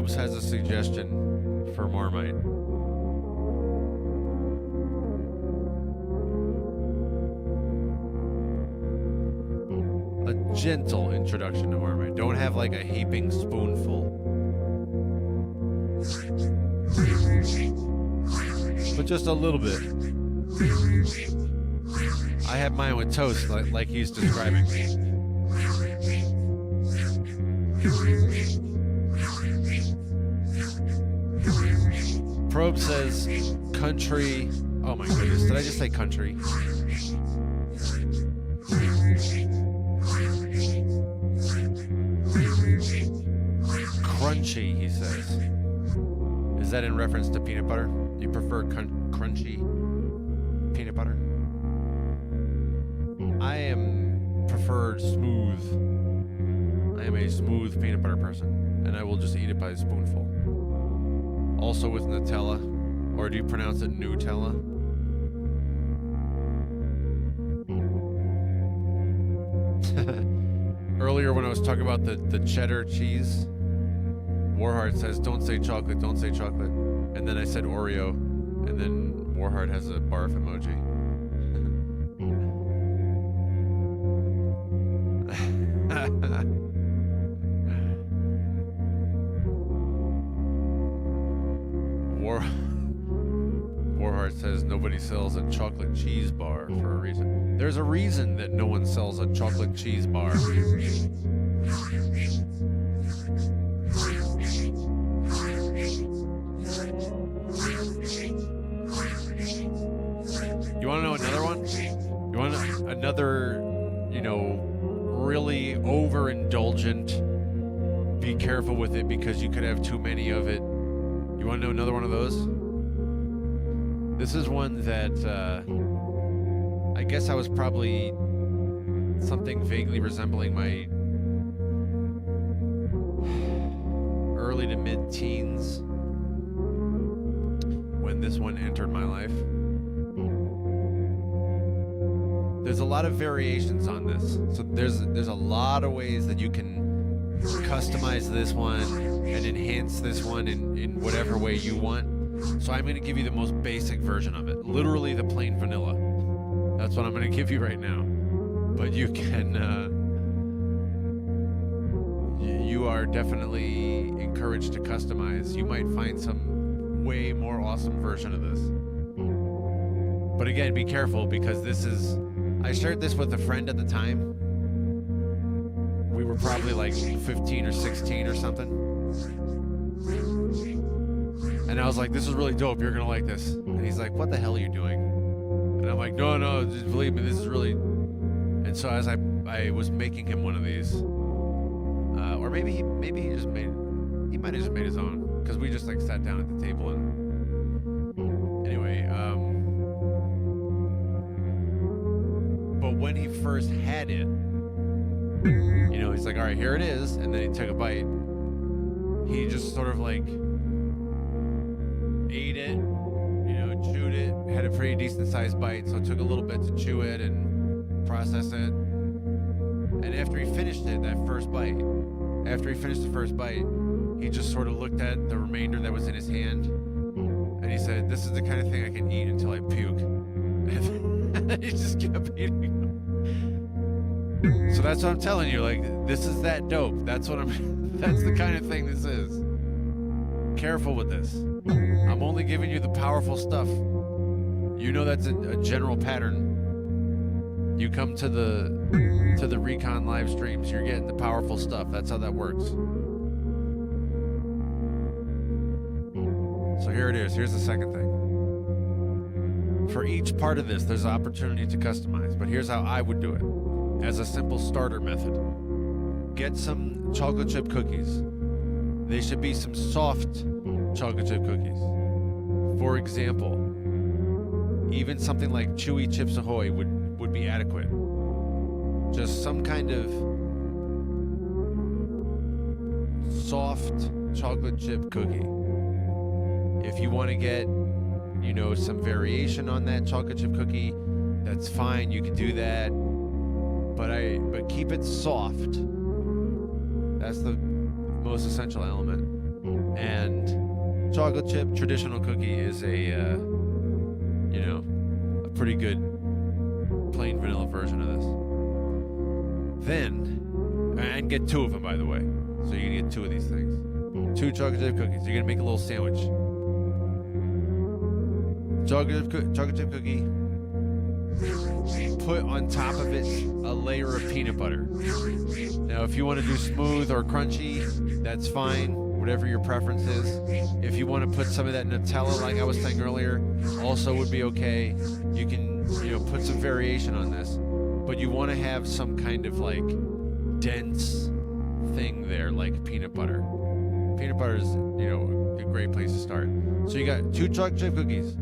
Probes has a suggestion for Marmite. A gentle introduction to Marmite. Don't have like a heaping spoonful. But just a little bit. I have mine with toast, like he's describing. Probe says country. Oh my goodness, did I just say country? Crunchy, he says. Is that in reference to peanut butter? You prefer crunchy peanut butter? I am preferred smooth. I am a smooth peanut butter person, and I will just eat it by a spoonful. Also with Nutella, or do you pronounce it Nutella? Earlier when I was talking about the cheddar cheese, Warheart says, don't say chocolate, don't say chocolate. And then I said Oreo, and then Warheart has a barf emoji. Warheart says nobody sells a chocolate cheese bar for a reason. There's a reason that no one sells a chocolate cheese bar. You want to know another one? You want another, really overindulgent, be careful with it because you could have too many of it. You want to know another one of those? This is one that I guess I was probably something vaguely resembling my early to mid-teens when this one entered my life. There's a lot of variations on this. So there's a lot of ways that you can customize this one and enhance this one in whatever way you want. So I'm going to give you the most basic version of it. Literally the plain vanilla. That's what I'm going to give you right now. But you can... you are definitely encouraged to customize. You might find some way more awesome version of this. But again, be careful because this is... I shared this with a friend at the time. We were probably like 15 or 16 or something. And I was like, this is really dope. You're going to like this. And he's like, what the hell are you doing? And I'm like, no, just believe me, this is really... And so as I was making him one of these, or maybe he just made... He might have just made his own. Because we just like sat down at the table and... Anyway, but when he first had it, he's like, all right, here it is. And then he took a bite. He just sort of like ate it, chewed it, had a pretty decent sized bite. So it took a little bit to chew it and process it. And after he finished it, the first bite, he just sort of looked at the remainder that was in his hand. And he said, this is the kind of thing I can eat until I puke. And he just kept eating. So that's what I'm telling you. Like, this is that dope. That's the kind of thing this is. Careful with this. I'm only giving you the powerful stuff. That's a general pattern. You come to the Recon live streams, you're getting the powerful stuff. That's how that works. So here it is. Here's the second thing. For each part of this, there's an opportunity to customize, but here's how I would do it. As a simple starter method. Get some chocolate chip cookies. They should be some soft chocolate chip cookies. For example, even something like Chewy Chips Ahoy would be adequate. Just some kind of soft chocolate chip cookie. If you want to get, some variation on that chocolate chip cookie, that's fine. You can do that. But keep it soft. That's the most essential element. And chocolate chip traditional cookie is a pretty good plain vanilla version of this. Then, and get 2 of them, by the way. So you're gonna get 2 of these things. 2 chocolate chip cookies. You're gonna make a little sandwich. Chocolate chip cookie. Put on top of it a layer of peanut butter. Now, if you want to do smooth or crunchy, that's fine. Whatever your preference is. If you want to put some of that Nutella, like I was saying earlier, also would be okay. You can, put some variation on this, but you want to have some kind of like dense thing there, like peanut butter. Peanut butter is, a great place to start. So you got 2 chocolate chip cookies.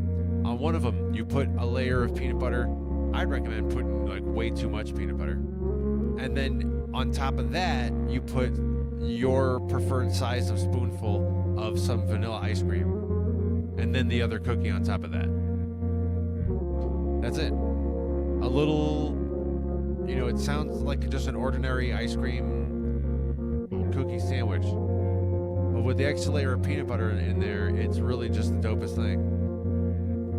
On one of them, you put a layer of peanut butter. I'd recommend putting like way too much peanut butter. And then on top of that, you put your preferred size of spoonful of some vanilla ice cream. And then the other cookie on top of that. That's it. A little, it sounds like just an ordinary ice cream cookie sandwich. But with the extra layer of peanut butter in there, it's really just the dopest thing.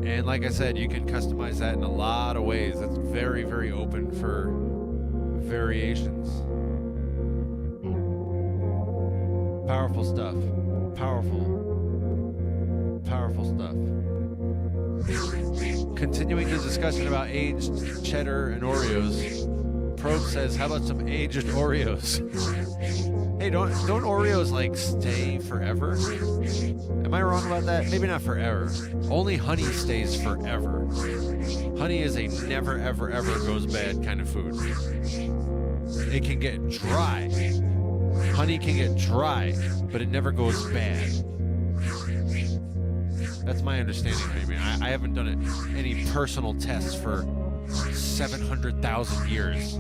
And like I said, you can customize that in a lot of ways. It's very, very open for variations. Powerful stuff. Powerful stuff. Continuing the discussion about aged cheddar and Oreos, Probe says, how about some aged Oreos? Hey, don't Oreos like stay forever? Am I wrong about that? Maybe not forever. Only honey stays forever. Honey is a never, ever, ever goes bad kind of food. It can get dry. Honey can get dry, but it never goes bad. That's my understanding. I haven't done any personal tests for 700,000 years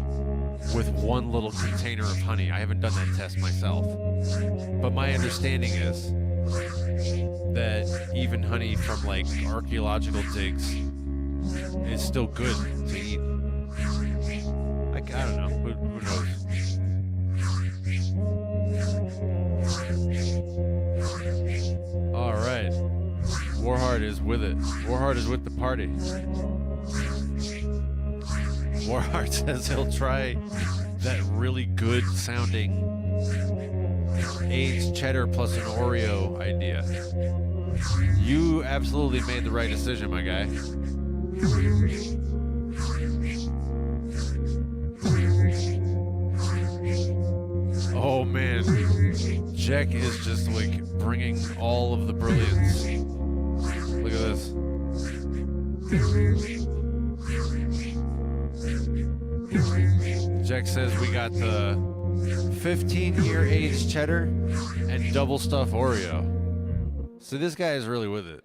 with one little container of honey. I haven't done that test myself. But my understanding is that even honey from like archaeological digs is still good to eat. I don't know. Who knows? All right. Warheart is with it. Warheart is with the party. Warheart says he'll try that really good sounding aged cheddar plus an Oreo idea. You absolutely made the right decision, my guy. Oh man, Jack is just like bringing all of the brilliance. Look at this. Jack says we got the 15-year aged cheddar and double stuff Oreo. So this guy is really with it.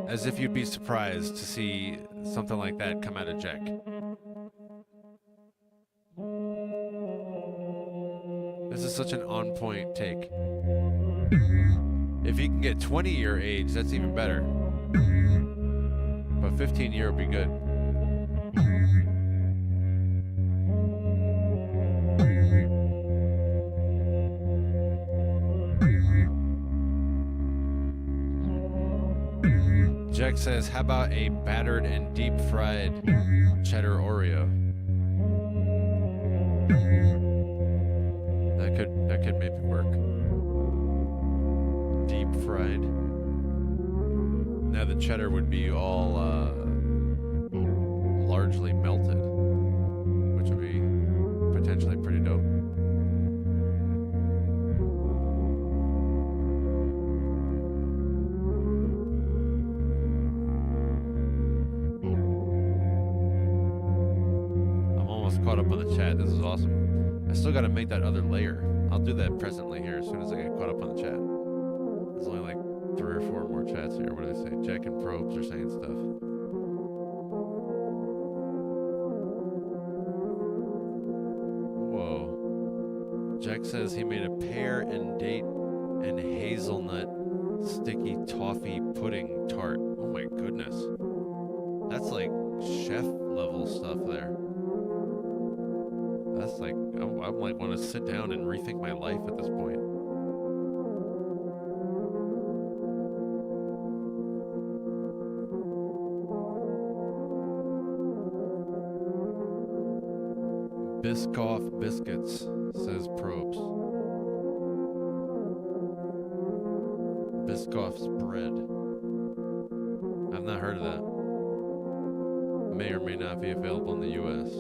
As if you'd be surprised to see something like that come out of Jack. This is such an on-point take. If you can get 20-year age, that's even better. But 15-year would be good. Jack says, how about a battered and deep fried cheddar Oreo? That could maybe work. Deep fried. Now the cheddar would be all largely melted, which would be potentially pretty dope. I'm almost caught up on the chat. This is awesome. I still got to make that other layer. I'll do that presently here as soon as I get caught up on the chat. There's only like 3 or 4 more chats here. What do they say? Jack and Probes are saying stuff. Whoa. Jack says he made a pear and date and hazelnut sticky toffee pudding tart. Oh my goodness. That's like chef level stuff there. That's like, I'm like want to sit down and rethink my life at this point. Biscoff biscuits, says Probes. Biscoff's bread. I've not heard of that. May or may not be available in the U.S.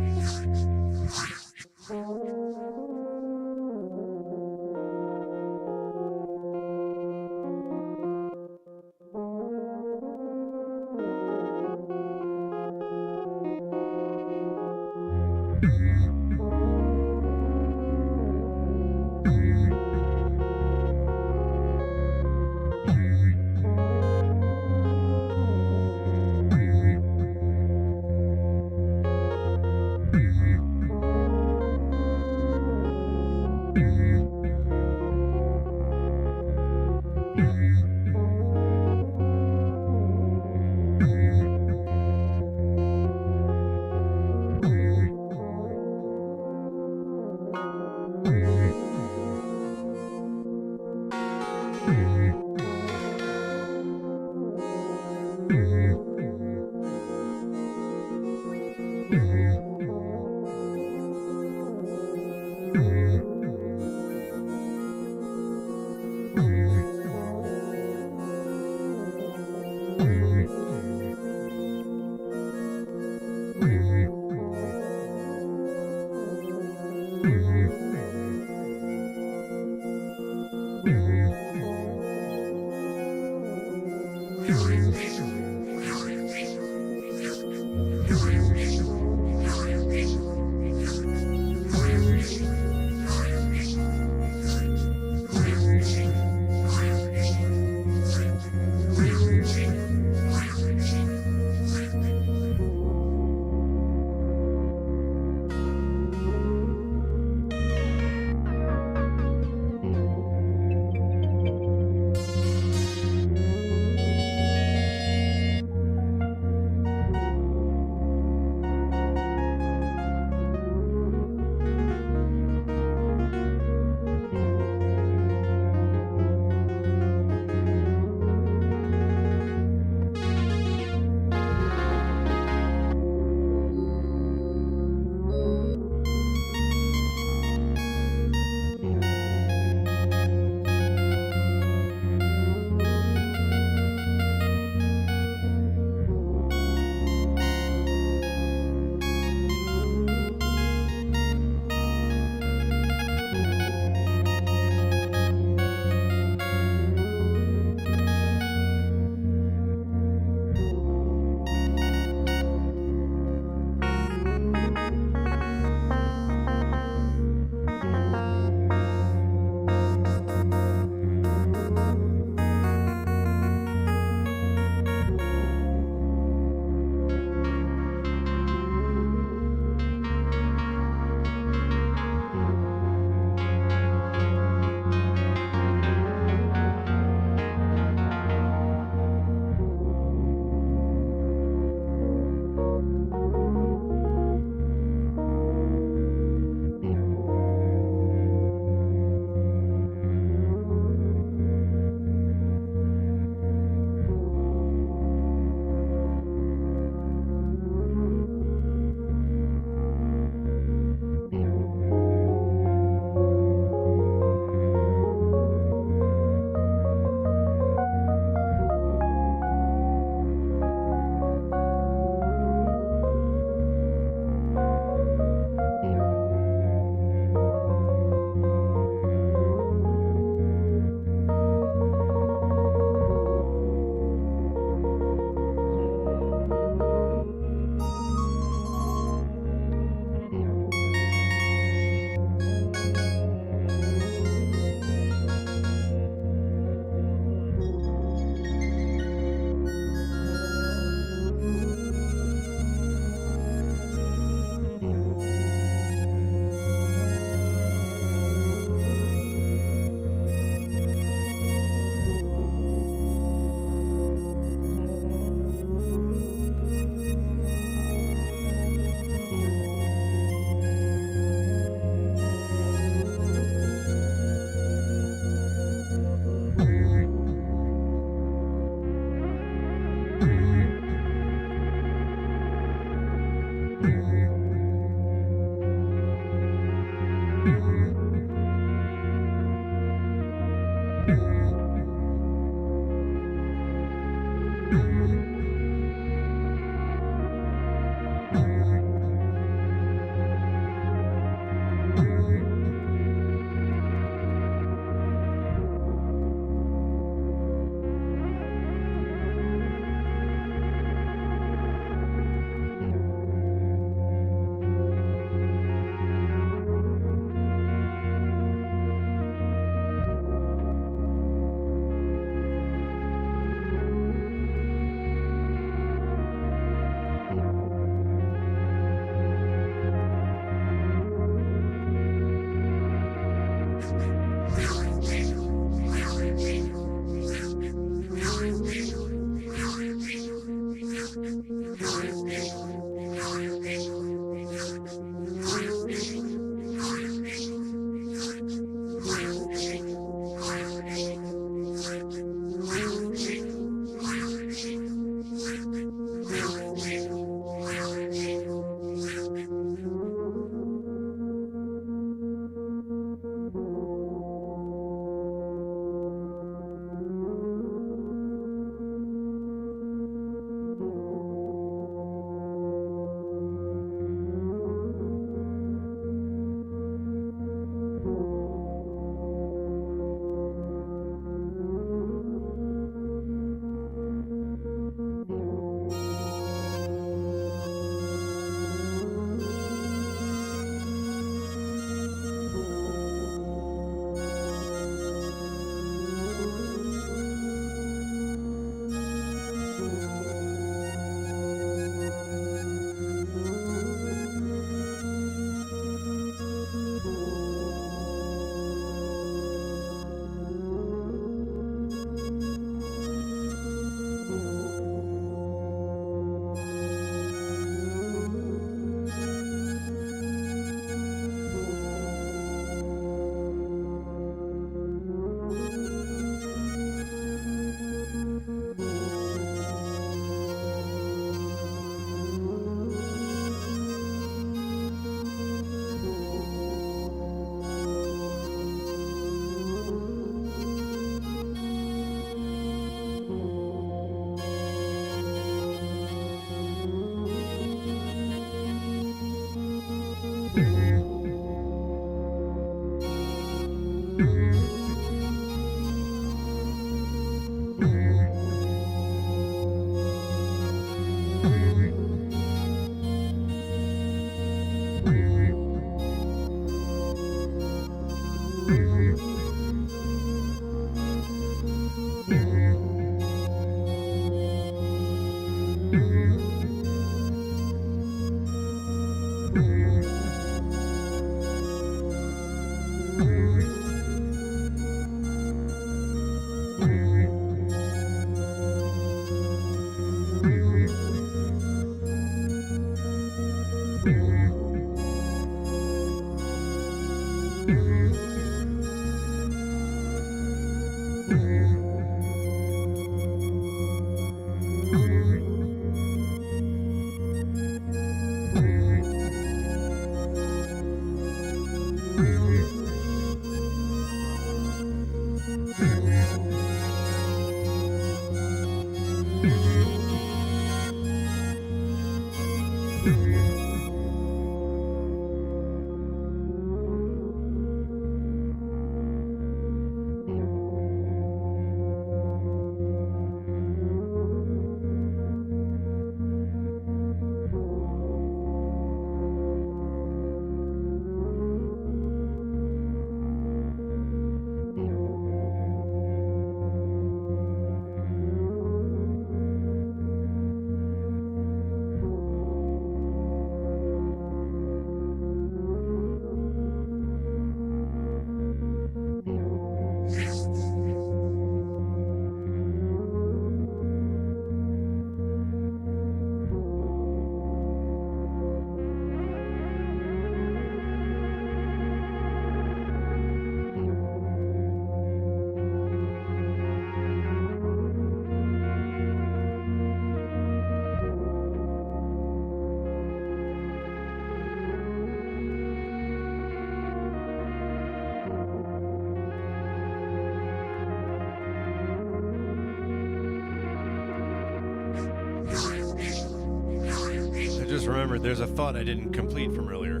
just remembered there's a thought I didn't complete from earlier.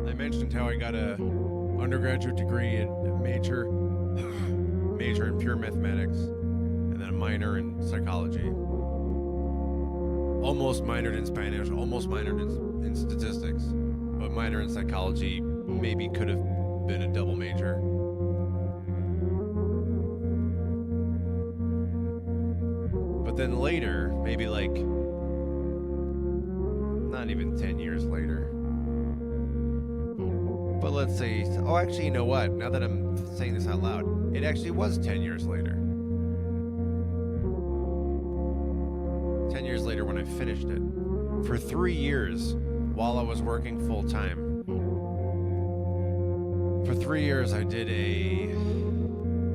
I mentioned how I got a undergraduate degree in major in pure mathematics, and then a minor in psychology. Almost minored in Spanish, almost minored in statistics, but minor in psychology maybe could have been a double major. But then later, maybe like not even 10 years later, but let's say, oh, actually, you know what? Now that I'm saying this out loud, it actually was 10 years later. 10 years later when I finished it. For 3 years, while I was working full time, for 3 years I did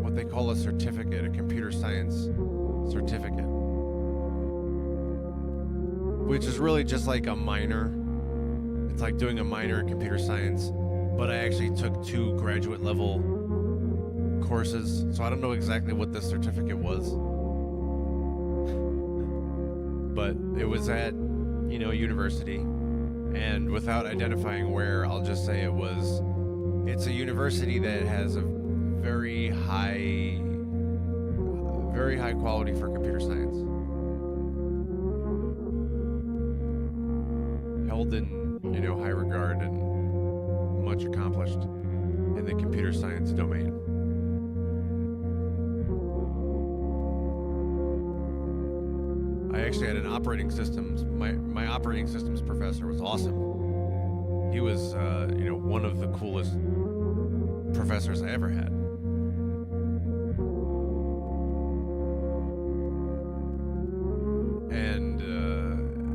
what they call a certificate, a computer science certificate, which is really just like a minor. It's like doing a minor in computer science, but I actually took 2 graduate level courses, so I don't know exactly what this certificate was. But it was at, university, and without identifying where, I'll just say it's a university that has a very high quality for computer science. Held in, high regard and much accomplished in the computer science domain. I actually had an operating systems. My operating systems professor was awesome. He was, one of the coolest professors I ever had. And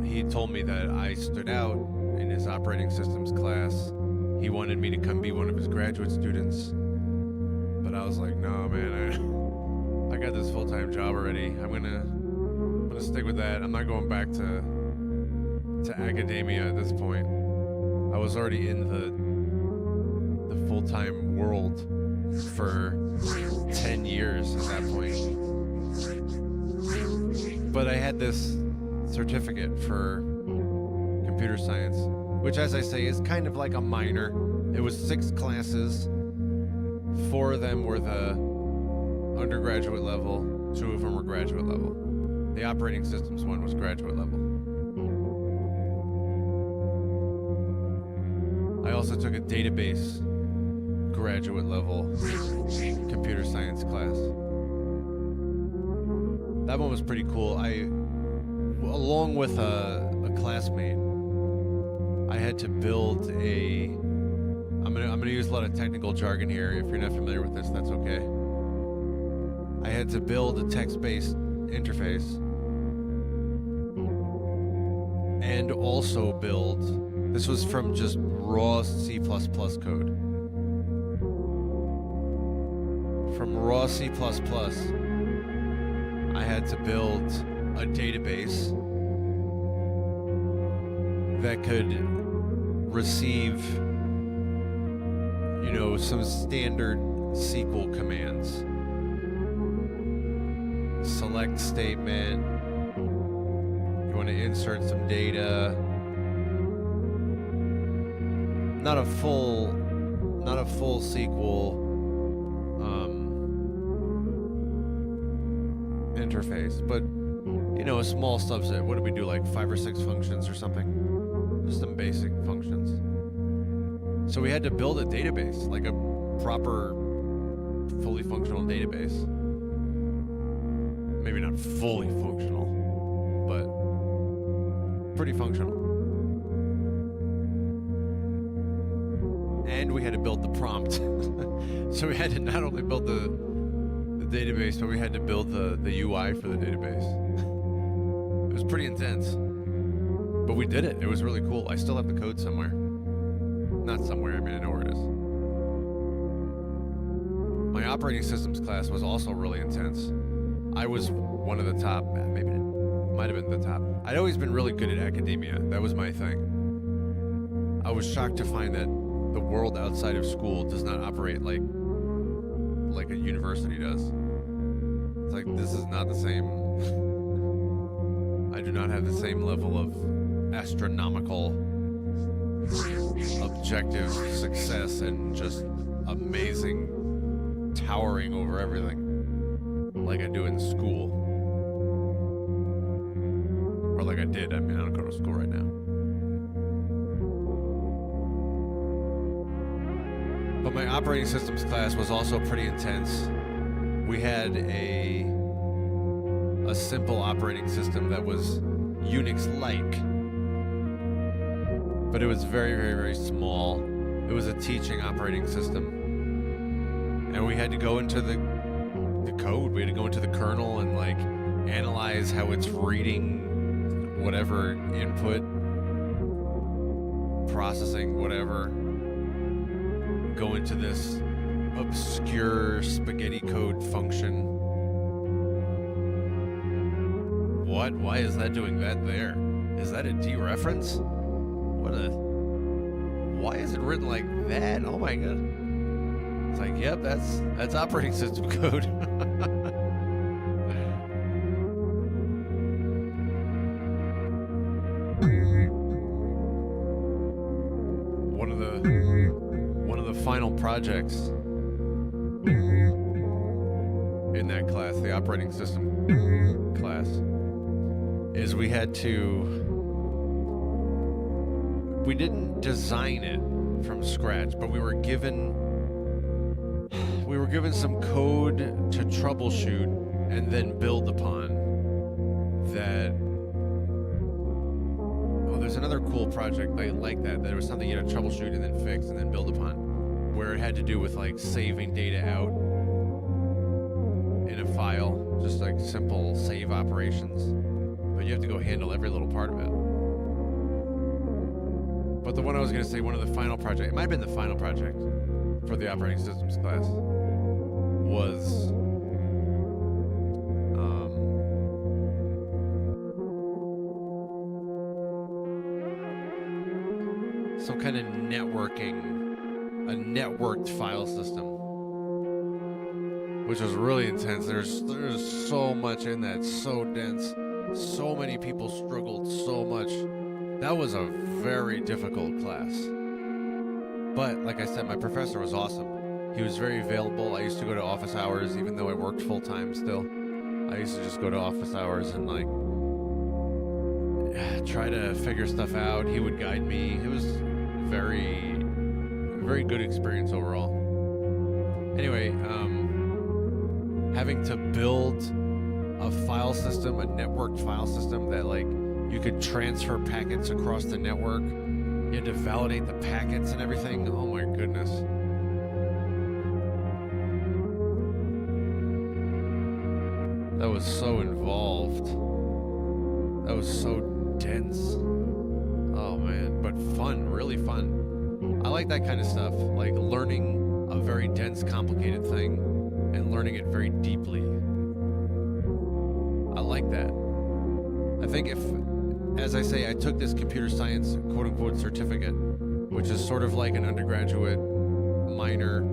he told me that I stood out in his operating systems class. He wanted me to come be one of his graduate students, but I was like, no, man, I got this full-time job already. I'm gonna stick with that. I'm not going back to academia at this point. I was already in the full-time world for 10 years at that point. But I had this certificate for computer science, which, as I say, is kind of like a minor. It was 6 classes. 4 of them were the undergraduate level, 2 of them were graduate level. The operating systems one was graduate level. I also took a database graduate level computer science class. That one was pretty cool. Along with a classmate, I had to build I'm gonna use a lot of technical jargon here. If you're not familiar with this, that's okay. I had to build a text-based interface and also this was from just raw C++ code. From raw C++, I had to build a database that could receive, some standard SQL commands. Select statement. You want to insert some data. Not a full SQL interface, but a small subset. What did we do, like 5 or 6 functions or something? Just some basic functions. So we had to build a database, like a proper, fully functional database. Maybe not fully functional, but pretty functional. And we had to build the prompt. So we had to not only build the database, but we had to build the UI for the database. It was pretty intense. But we did it. It was really cool. I still have the code somewhere. Not somewhere, I know where it is. My operating systems class was also really intense. I was one of the top, maybe it might have been the top. I'd always been really good at academia. That was my thing. I was shocked to find that the world outside of school does not operate like a university does. It's like, this is not the same. I do not have the same level of astronomical objective success and just amazing towering over everything like I do in school. Or like I did. I mean, I don't go to school right now. But my operating systems class was also pretty intense. We had a simple operating system that was Unix-like, but it was very, very, very small. It was a teaching operating system, and we had to go into the code. We had to go into the kernel and like analyze how it's reading whatever input, processing whatever. Go into this obscure spaghetti code function. What? Why is that doing that there? Is that a dereference? Why is it written like that? Oh my god. It's like, yep, that's operating system code. One of the final projects in that class, the operating system class, is we didn't design it from scratch, but we were given some code to troubleshoot and then build upon that. Oh, there's another cool project like that. There was something you had to troubleshoot and then fix and then build upon, where it had to do with like saving data out in a file, just like simple save operations. But you have to go handle every little part of it. But the one I was going to say, one of the final projects, it might have been the final project for the operating systems class, was some kind of a networked file system, which was really intense. There's so much in that, so dense. So many people struggled so much. That was a very difficult class. But like I said, my professor was awesome. He was very available. I used to go to office hours, even though I worked full time still. I used to just go to office hours and like try to figure stuff out. He would guide me. It was very, very good experience overall. Anyway, having to build a file system, a networked file system that like you could transfer packets across the network. You had to validate the packets and everything. Oh my goodness. That was so involved. That was so dense. Oh man, but fun, really fun. I like that kind of stuff, like learning a very dense, complicated thing and learning it very deeply. I like that. I think as I say, I took this computer science quote-unquote certificate, which is sort of like an undergraduate minor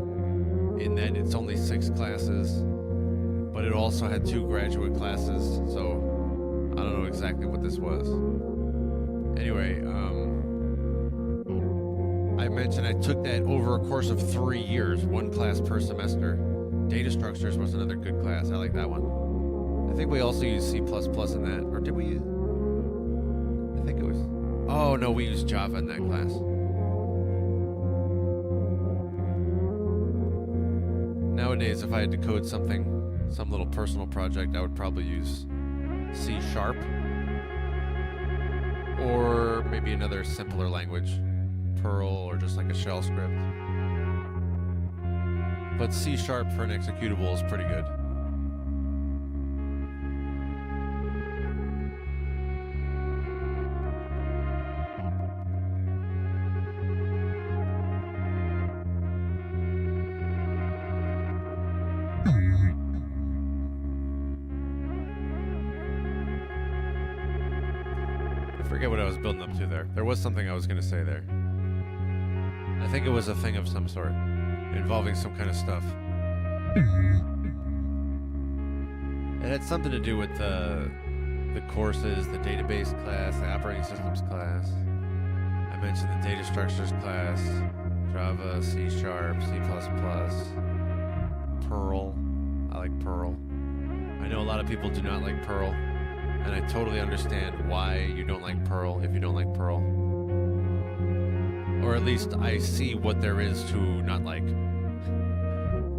in that it's only 6 classes, but it also had 2 graduate classes, so I don't know exactly what this was. Anyway, I mentioned I took that over a course of 3 years, 1 class per semester. Data structures was another good class. I like that one. I think we also used C++ in that, or did we use? I think it was. Oh no, we used Java in that class. Nowadays, if I had to code something, some little personal project, I would probably use C#, or maybe another simpler language, Perl, or just like a shell script. But C# for an executable is pretty good. I forget what I was building up to there. There was something I was going to say there. I think it was a thing of some sort, involving some kind of stuff. It had something to do with the the courses, the database class, the operating systems class. I mentioned the data structures class, Java, C#, C++, Perl. I like Perl. I know a lot of people do not like Perl, and I totally understand why you don't like Perl if you don't like Perl. Or at least I see what there is to not like.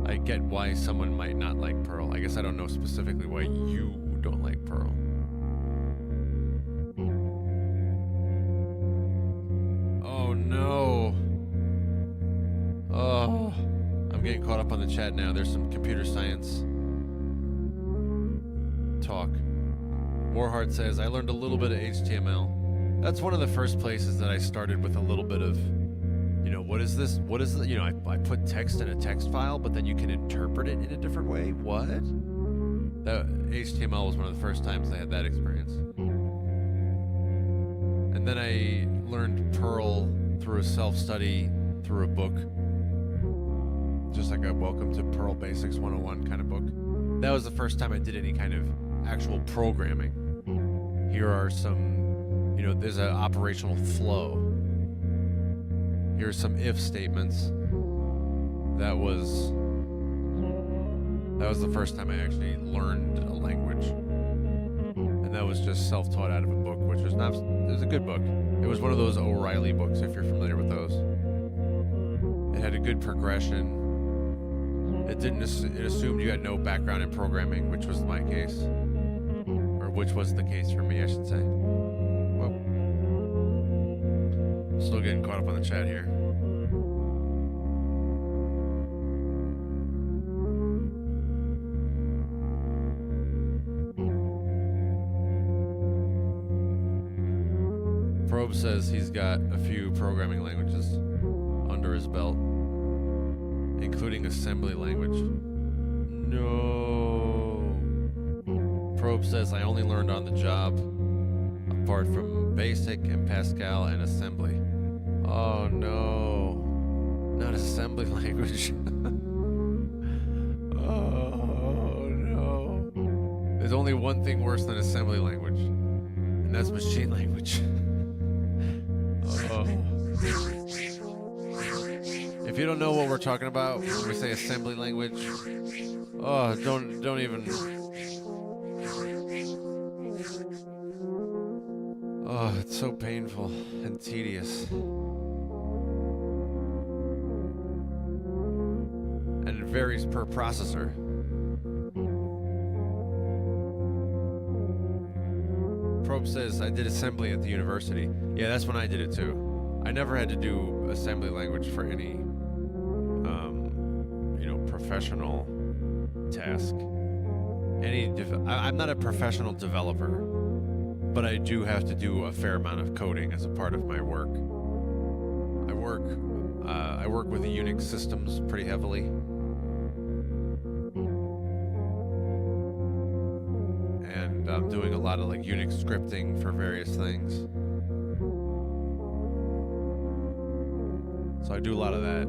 I get why someone might not like Perl. I guess I don't know specifically why you don't like Perl. Oh no. Oh, I'm getting caught up on the chat now. There's some computer science talk. Warheart says, I learned a little bit of HTML. That's one of the first places that I started with a little bit of, what is this? What is it? I put text in a text file, but then you can interpret it in a different way. What? That HTML was one of the first times I had that experience. And then I learned Perl through a self-study, through a book. Just like a Welcome to Perl Basics 101 kind of book. That was the first time I did any kind of actual programming. Here are some, there's an operational flow. Here's some if statements. That was the first time I actually learned a language. And that was just self-taught out of a book, which was not, it was a good book. It was one of those O'Reilly books, if you're familiar with those. It had a good progression. It assumed you had no background in programming, which was my case. Or which was the case for me, I should say. Well, still getting caught up on the chat here. Probe says he's got a few programming languages under his belt, including assembly language. No. Probe says I only learned on the job, apart from Basic and Pascal and assembly. Oh no. Not assembly language. Oh no. There's only one thing worse than assembly language, and that's machine language. Oh. If you don't know what we're talking about when we say assembly language, oh, don't even. Oh, it's so painful and tedious. And it varies per processor. Probe says, I did assembly at the university. Yeah, that's when I did it too. I never had to do assembly language for any, professional task. I'm not a professional developer, but I do have to do a fair amount of coding as a part of my work. I work with the Unix systems pretty heavily. And I'm doing a lot of Unix scripting for various things. So I do a lot of that.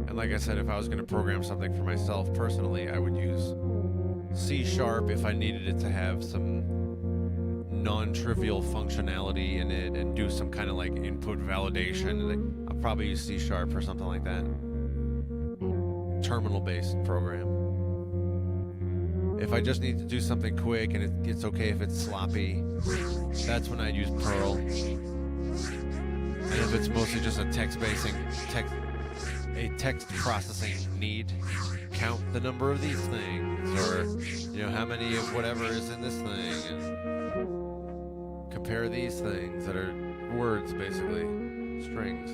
And like I said, if I was going to program something for myself personally, I would use C# if I needed it to have some non-trivial functionality in it and do some kind of input validation. I'll probably use C# or something like that. Terminal-based program. If I just need to do something quick and it's okay if it's sloppy, that's when I'd use Perl. And if it's mostly just a text processing need, count the number of these things, or how many of whatever is in this thing, and compare these things that are words, basically strings.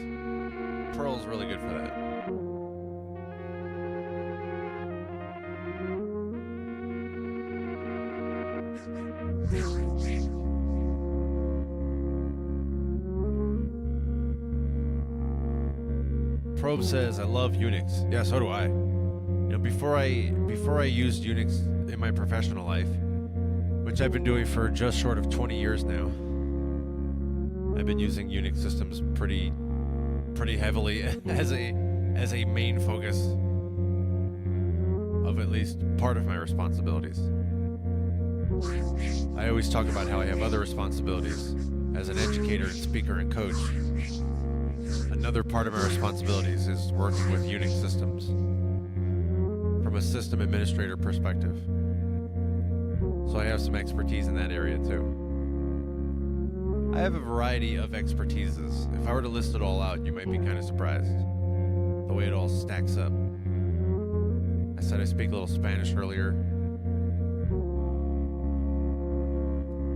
Perl's really good for that. Probe says, I love Unix. Yeah, so do I. Before I used Unix in my professional life, which I've been doing for just short of 20 years now, I've been using Unix systems pretty heavily as a main focus of at least part of my responsibilities. I always talk about how I have other responsibilities as an educator and speaker and coach. Another part of my responsibilities is working with Unix systems from a system administrator perspective. So I have some expertise in that area too. I have a variety of expertises. If I were to list it all out, you might be kind of surprised the way it all stacks up. I said I speak a little Spanish earlier.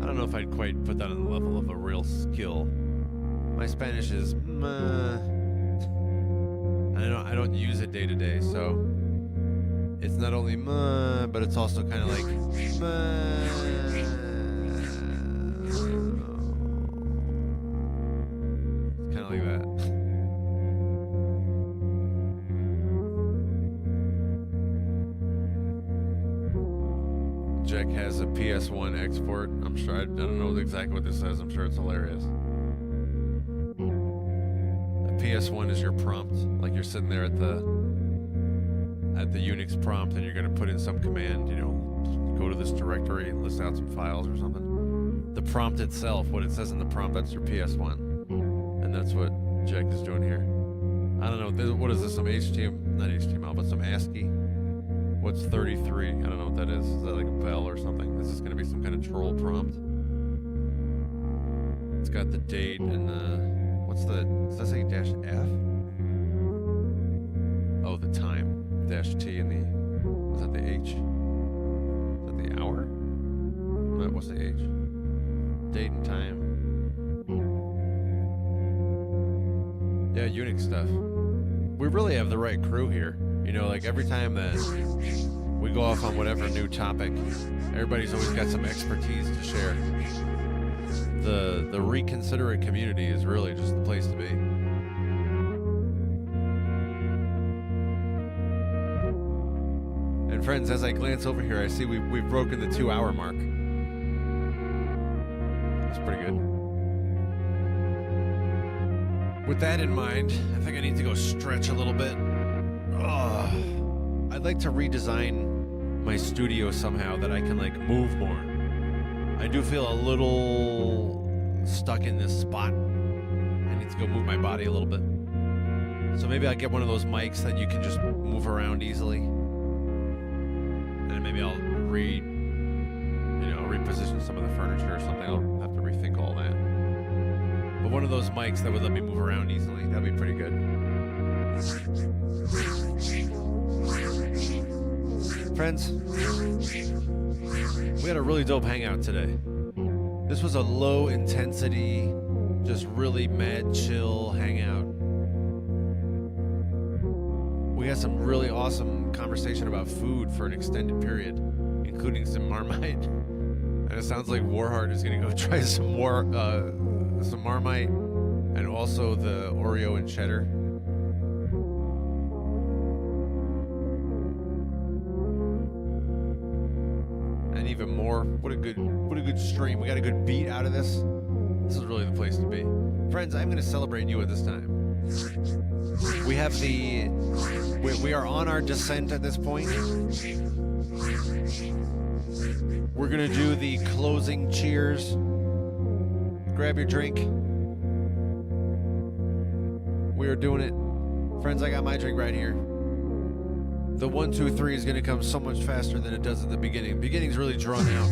I don't know if I'd quite put that on the level of a real skill. My Spanish is I don't use it day to day, so it's not only but it's also kind of like kind of like that. Jack has a PS1 export. I'm sure I don't know exactly what this says. I'm sure it's hilarious. PS1 is your prompt, like you're sitting there at the Unix prompt and you're going to put in some command, go to this directory and list out some files or something. The prompt itself, what it says in the prompt, that's your PS1. And that's what Jack is doing here. I don't know, what is this, some not HTML, but some ASCII? What's 33? I don't know what that is. Is that like a bell or something? This is going to be some kind of troll prompt. It's got the date and does that say -F? Oh, the time. -T and was that the H? Is that the hour? No, what's the H? Date and time. Yeah, Unix stuff. We really have the right crew here. Like every time that we go off on whatever new topic, everybody's always got some expertise to share. The Reconsiderate community is really just the place to be. And friends, as I glance over here, I see we've broken the 2-hour mark. That's pretty good. With that in mind, I think I need to go stretch a little bit. I'd like to redesign my studio somehow that I can move more. I do feel a little stuck in this spot. I need to go move my body a little bit. So maybe I'll get one of those mics that you can just move around easily. And maybe I'll reposition some of the furniture or something. I'll have to rethink all that. But one of those mics that would let me move around easily, that'd be pretty good. Friends, we had a really dope hangout today. This was a low intensity, just really mad chill hangout. We had some really awesome conversation about food for an extended period, including some Marmite. And it sounds like Warheart is gonna go try some Marmite and also the Oreo and cheddar. And even more. What a good stream. We got a good beat out of this. This is really the place to be. Friends, I'm going to celebrate you at this time. We are on our descent at this point. We're going to do the closing cheers. Grab your drink. We are doing it. Friends, I got my drink right here. The 1, 2, 3 is going to come so much faster than it does at the beginning. Beginning's really drawn out.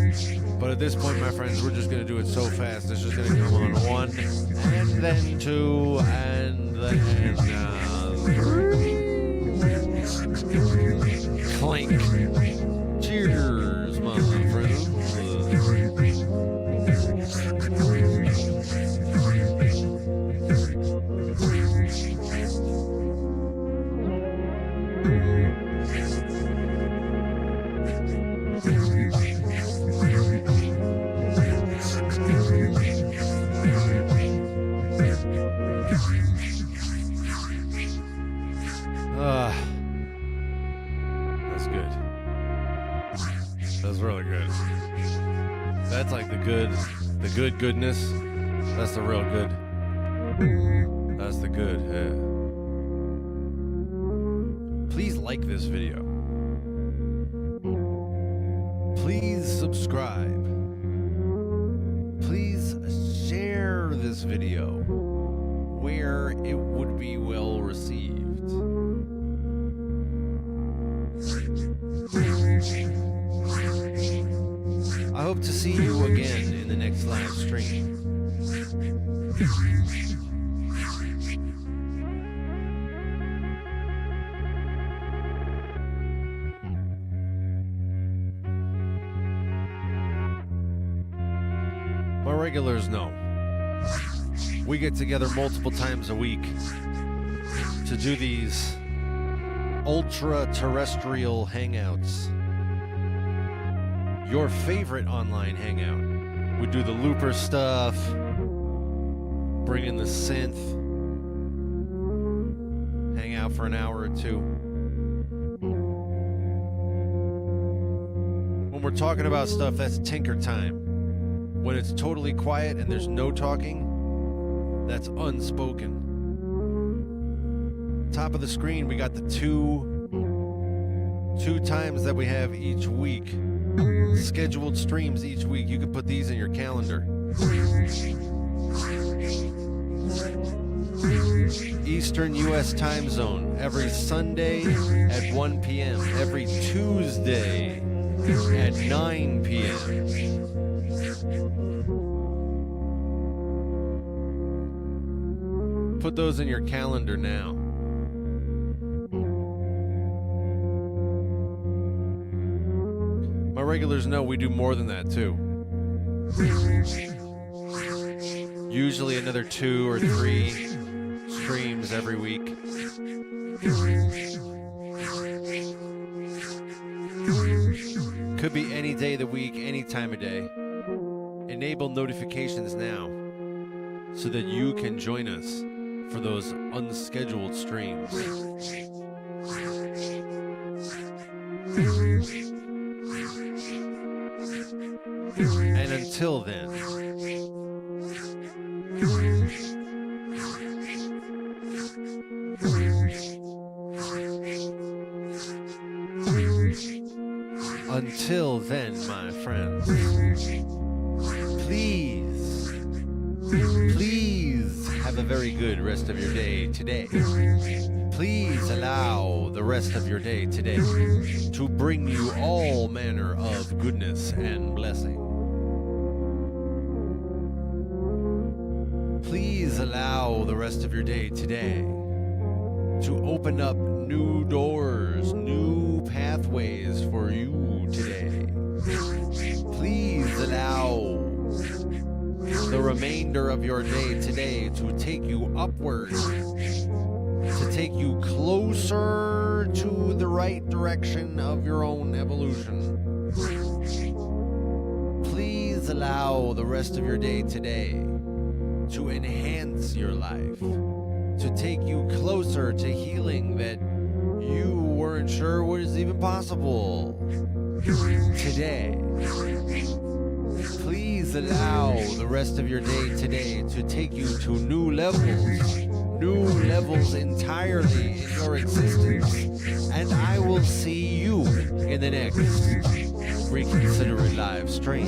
But at this point, my friends, we're just going to do it so fast. It's just going to come on 1, and then 2, and then 3. Clink. Cheers, my friends. That's good. That's really good. That's like the good goodness. That's the real good. That's the good, yeah. Please like this video. Please subscribe. hope to see you again in the next live stream. My regulars know we get together multiple times a week to do these ultra-terrestrial hangouts. Your favorite online hangout. We do the looper stuff, bring in the synth, hang out for an hour or two. When we're talking about stuff, that's tinker time. When it's totally quiet and there's no talking, that's unspoken. Top of the screen, we got the two times that we have each week. Scheduled streams each week. You can put these in your calendar. Eastern U.S. time zone, every Sunday at 1 p.m., every Tuesday at 9 p.m. Put those in your calendar now. My regulars know we do more than that too. Usually another 2 or 3 streams every week. Could be any day of the week, any time of day. Enable notifications now so that you can join us for those unscheduled streams. And until then, my friends, please have a very good rest of your day today. Please allow the rest of your day today to bring you all manner of goodness and blessing. Please allow the rest of your day today to open up new doors, new pathways for you today. Please allow the remainder of your day today to take you upward, to take you closer to the right direction of your own evolution. Please allow the rest of your day today to enhance your life, to take you closer to healing that you weren't sure was even possible. Today, please allow the rest of your day today to take you to new levels entirely in your existence. And I will see you in the next Reconsider It live stream.